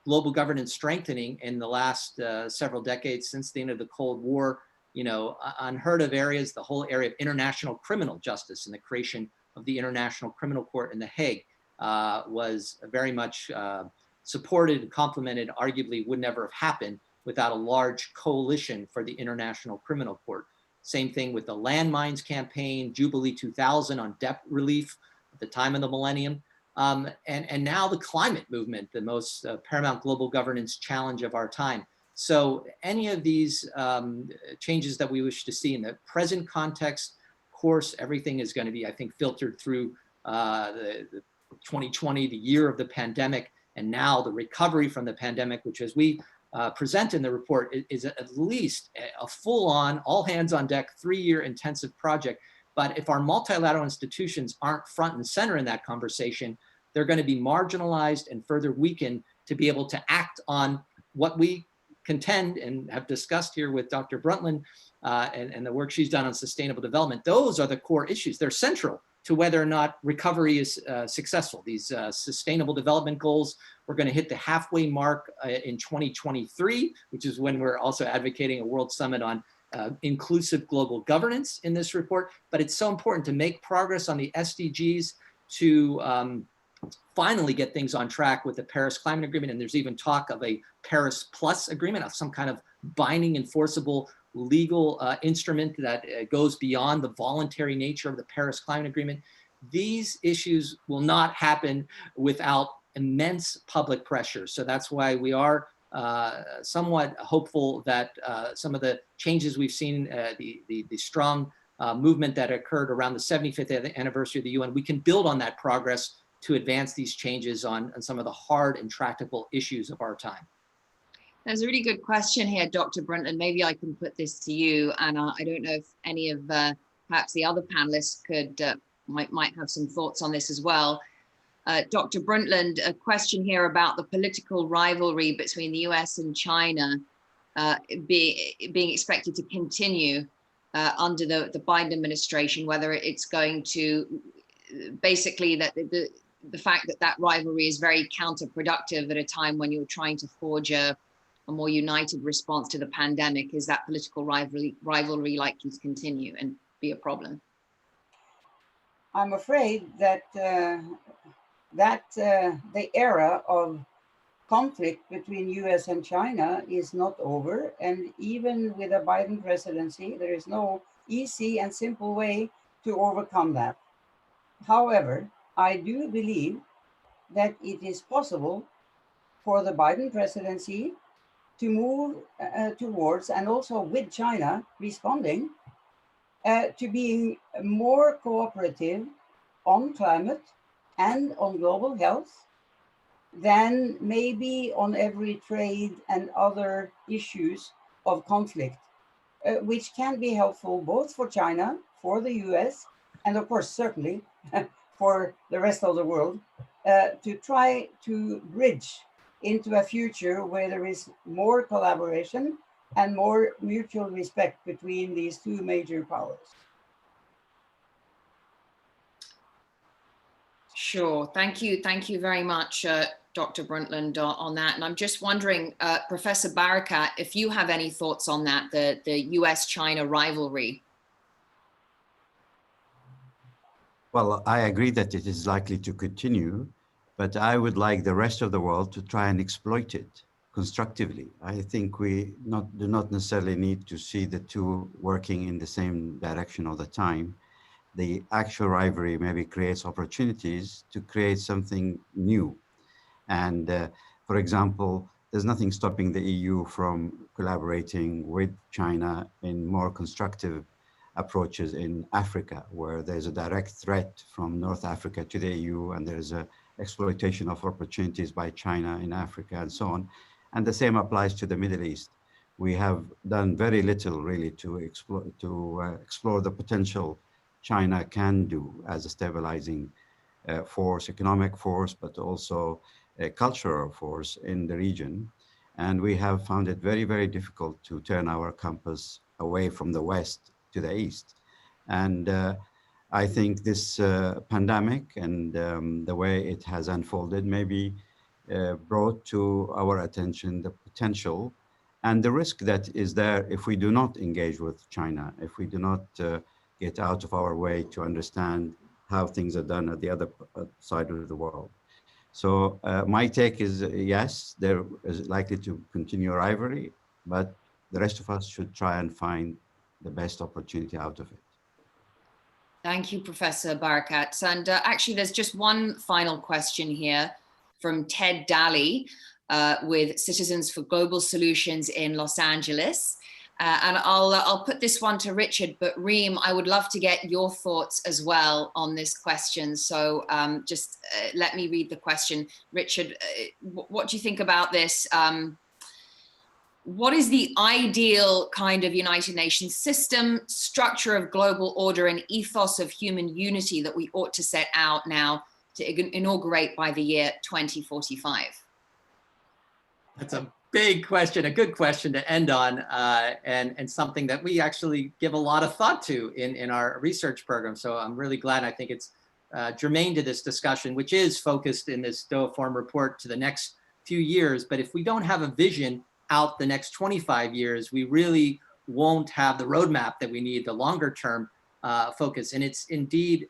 global governance strengthening in the last several decades since the end of the Cold War. Unheard of areas, the whole area of international criminal justice and the creation of the International Criminal Court in The Hague was very much supported and complemented, arguably would never have happened without a large coalition for the International Criminal Court. Same thing with the landmines campaign, Jubilee 2000 on debt relief at the time of the millennium. And now the climate movement, the most paramount global governance challenge of our time. So any of these changes that we wish to see in the present context, of course, everything is going to be, I think, filtered through the 2020, the year of the pandemic, and now the recovery from the pandemic, which, as we present in the report, is at least a full-on, all hands on deck, 3-year intensive project. But if our multilateral institutions aren't front and center in that conversation, they're going to be marginalized and further weakened to be able to act on what we contend and have discussed here with Dr. Brundtland and the work she's done on sustainable development. Those are the core issues. They're central to whether or not recovery is successful. These sustainable development goals, we're going to hit the halfway mark in 2023, which is when we're also advocating a World Summit on inclusive global governance in this report. But it's so important to make progress on the SDGs to finally get things on track with the Paris Climate Agreement. And there's even talk of a Paris Plus agreement, of some kind of binding, enforceable legal instrument that goes beyond the voluntary nature of the Paris Climate Agreement. These issues will not happen without immense public pressure. So that's why we are somewhat hopeful that some of the changes we've seen, the strong movement that occurred around the 75th anniversary of the UN, we can build on that progress to advance these changes on some of the hard and tractable issues of our time. There's a really good question here, Dr. Brundtland. Maybe I can put this to you, and I don't know if any of perhaps the other panelists could might have some thoughts on this as well. Dr. Brundtland, a question here about the political rivalry between the US and China being expected to continue under the Biden administration, whether it's going to basically that the fact that rivalry is very counterproductive at a time when you're trying to forge a more united response to the pandemic. Is that political rivalry likely to continue and be a problem? I'm afraid that that the era of conflict between US and China is not over. And even with a Biden presidency, there is no easy and simple way to overcome that. However, I do believe that it is possible for the Biden presidency to move towards, and also with China responding, to being more cooperative on climate and on global health than maybe on every trade and other issues of conflict, which can be helpful both for China, for the US, and of course, certainly for the rest of the world, to try to bridge into a future where there is more collaboration and more mutual respect between these two major powers. Sure. Thank you. Thank you very much, Dr. Brundtland, on that. And I'm just wondering, Professor Barakat, if you have any thoughts on that, the US-China rivalry. Well, I agree that it is likely to continue, but I would like the rest of the world to try and exploit it constructively. I think we do not necessarily need to see the two working in the same direction all the time. The actual rivalry maybe creates opportunities to create something new. And for example, there's nothing stopping the EU from collaborating with China in more constructive approaches in Africa, where there's a direct threat from North Africa to the EU, and there's a exploitation of opportunities by China in Africa and so on. And the same applies to the Middle East. We have done very little really to explore the potential China can do as a stabilizing force, economic force, but also a cultural force in the region. And we have found it very, very difficult to turn our compass away from the West to the East. And I think this pandemic and the way it has unfolded maybe brought to our attention the potential and the risk that is there if we do not engage with China, if we do not get out of our way to understand how things are done at the other side of the world. So my take is yes, there is likely to continue a rivalry, but the rest of us should try and find the best opportunity out of it. Thank you, Professor Barakat. And actually, there's just one final question here from Ted Daly with Citizens for Global Solutions in Los Angeles. And I'll put this one to Richard, but Reem, I would love to get your thoughts as well on this question. So just let me read the question. Richard, what do you think about this? What is the ideal kind of United Nations system, structure of global order, and ethos of human unity that we ought to set out now to inaugurate by the year 2045? That's a big question, a good question to end on, and something that we actually give a lot of thought to in our research program. So I'm really glad. I think it's germane to this discussion, which is focused in this Doha Forum report to the next few years. But if we don't have a vision out the next 25 years, we really won't have the roadmap that we need, the longer term focus. And it's indeed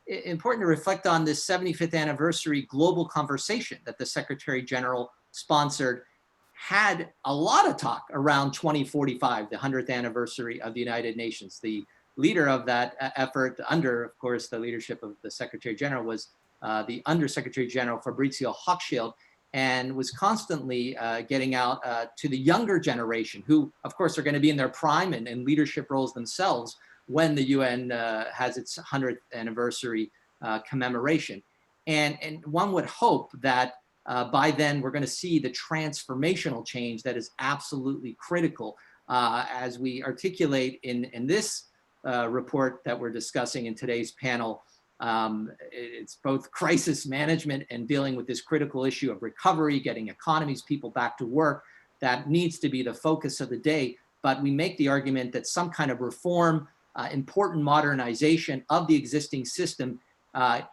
important to reflect on this 75th anniversary global conversation that the Secretary General sponsored. Had a lot of talk around 2045, the 100th anniversary of the United Nations. The leader of that effort, under, of course, the leadership of the Secretary General, was the Undersecretary General Fabrizio Hochschild, and was constantly getting out to the younger generation, who, of course, are going to be in their prime and in leadership roles themselves when the UN has its 100th anniversary commemoration. And one would hope that by then we're going to see the transformational change that is absolutely critical, as we articulate in this report that we're discussing in today's panel. It's both crisis management and dealing with this critical issue of recovery, getting economies, people back to work. That needs to be the focus of the day. But we make the argument that some kind of reform, important modernization of the existing system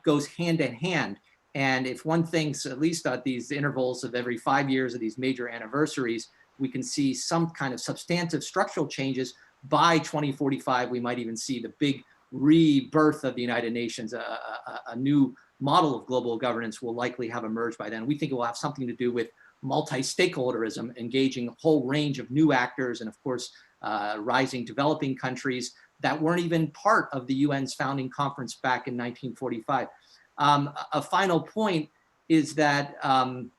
goes hand in hand. And if one thinks, at least at these intervals of every 5 years of these major anniversaries, we can see some kind of substantive structural changes. By 2045, we might even see the big rebirth of the United Nations, a new model of global governance will likely have emerged by then. We think it will have something to do with multi-stakeholderism, engaging a whole range of new actors, and of course, rising developing countries that weren't even part of the UN's founding conference back in 1945. A final point is that, I'm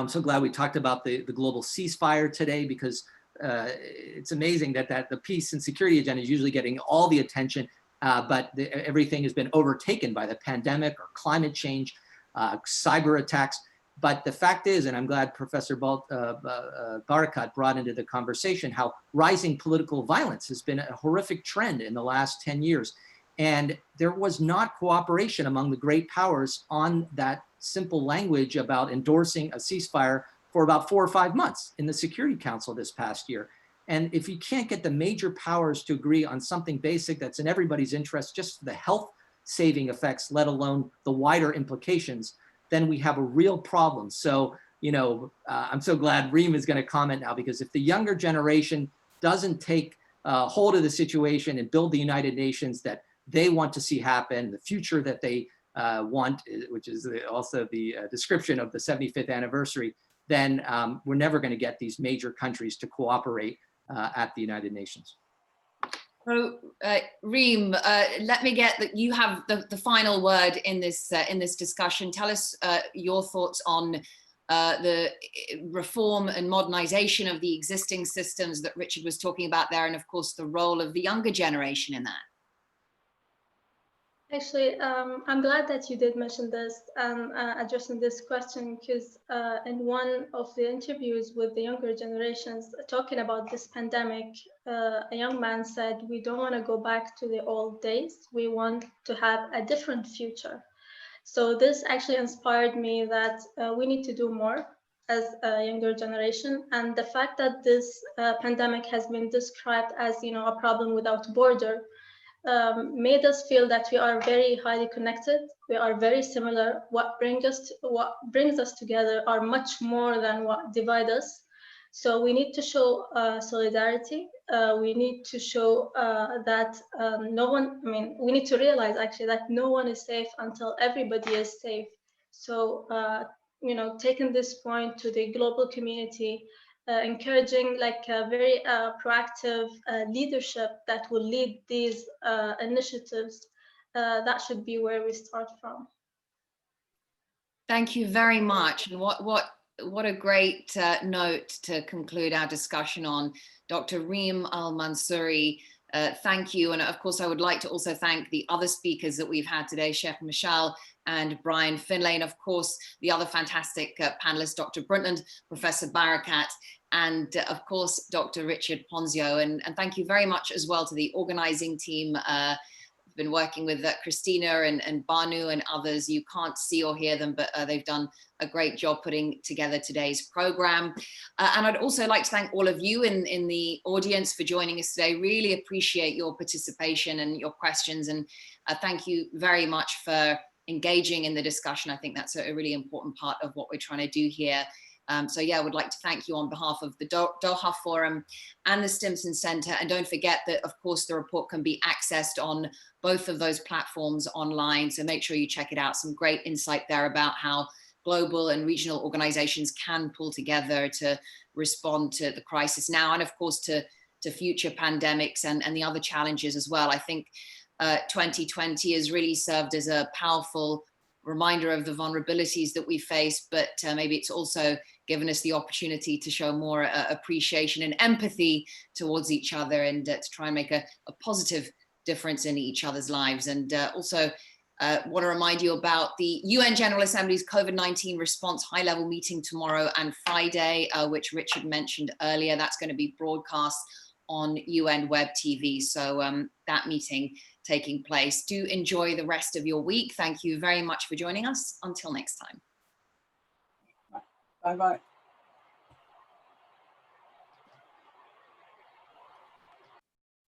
so glad we talked about the global ceasefire today, because it's amazing that the peace and security agenda is usually getting all the attention, but everything has been overtaken by the pandemic or climate change, cyber attacks. But the fact is, and I'm glad Professor Barakat brought into the conversation, how rising political violence has been a horrific trend in the last 10 years. And there was not cooperation among the great powers on that simple language about endorsing a ceasefire for about 4 or 5 months in the Security Council this past year. And if you can't get the major powers to agree on something basic that's in everybody's interest, just for the health saving effects, let alone the wider implications, then we have a real problem. So, I'm so glad Reem is going to comment now, because if the younger generation doesn't take hold of the situation and build the United Nations that they want to see happen, the future that they want, which is also the description of the 75th anniversary, then we're never going to get these major countries to cooperate at the United Nations. So, Reem, let me get that you have the final word in this discussion. Tell us your thoughts on the reform and modernization of the existing systems that Richard was talking about there, and of course the role of the younger generation in that. Actually, I'm glad that you did mention this and addressing this question, because in one of the interviews with the younger generations talking about this pandemic, a young man said, we don't want to go back to the old days. We want to have a different future. So this actually inspired me that we need to do more as a younger generation. And the fact that this pandemic has been described as, a problem without border, made us feel that we are very highly connected. We are very similar. What brings us together are much more than what divides us. So we need to show solidarity. We need to show that we need to realize actually that no one is safe until everybody is safe. So, taking this point to the global community, encouraging like a very proactive leadership that will lead these initiatives, that should be where we start from. Thank you very much. And what a great note to conclude our discussion on. Dr. Reem Al-Mansouri, thank you. And of course, I would like to also thank the other speakers that we've had today, Sheikh Michelle and Brian Finlay, and of course, the other fantastic panelists, Dr. Brundtland, Professor Barakat, and of course, Dr. Richard Ponzio. And thank you very much as well to the organizing team. Been working with Christina and Banu and others. You can't see or hear them, but they've done a great job putting together today's program. And I'd also like to thank all of you in the audience for joining us today. Really appreciate your participation and your questions. And thank you very much for engaging in the discussion. I think that's a really important part of what we're trying to do here. So yeah, I would like to thank you on behalf of the Doha Forum and the Simpson Center. And don't forget that, of course, the report can be accessed on both of those platforms online. So make sure you check it out. Some great insight there about how global and regional organizations can pull together to respond to the crisis now, and of course to future pandemics and the other challenges as well. I think 2020 has really served as a powerful reminder of the vulnerabilities that we face, but maybe it's also given us the opportunity to show more appreciation and empathy towards each other, and to try and make a positive difference in each other's lives. And also want to remind you about the UN General Assembly's COVID-19 response high-level meeting tomorrow and Friday, which Richard mentioned earlier. That's going to be broadcast on UN Web TV. So that meeting taking place. Do enjoy the rest of your week. Thank you very much for joining us. Until next time. Bye-bye.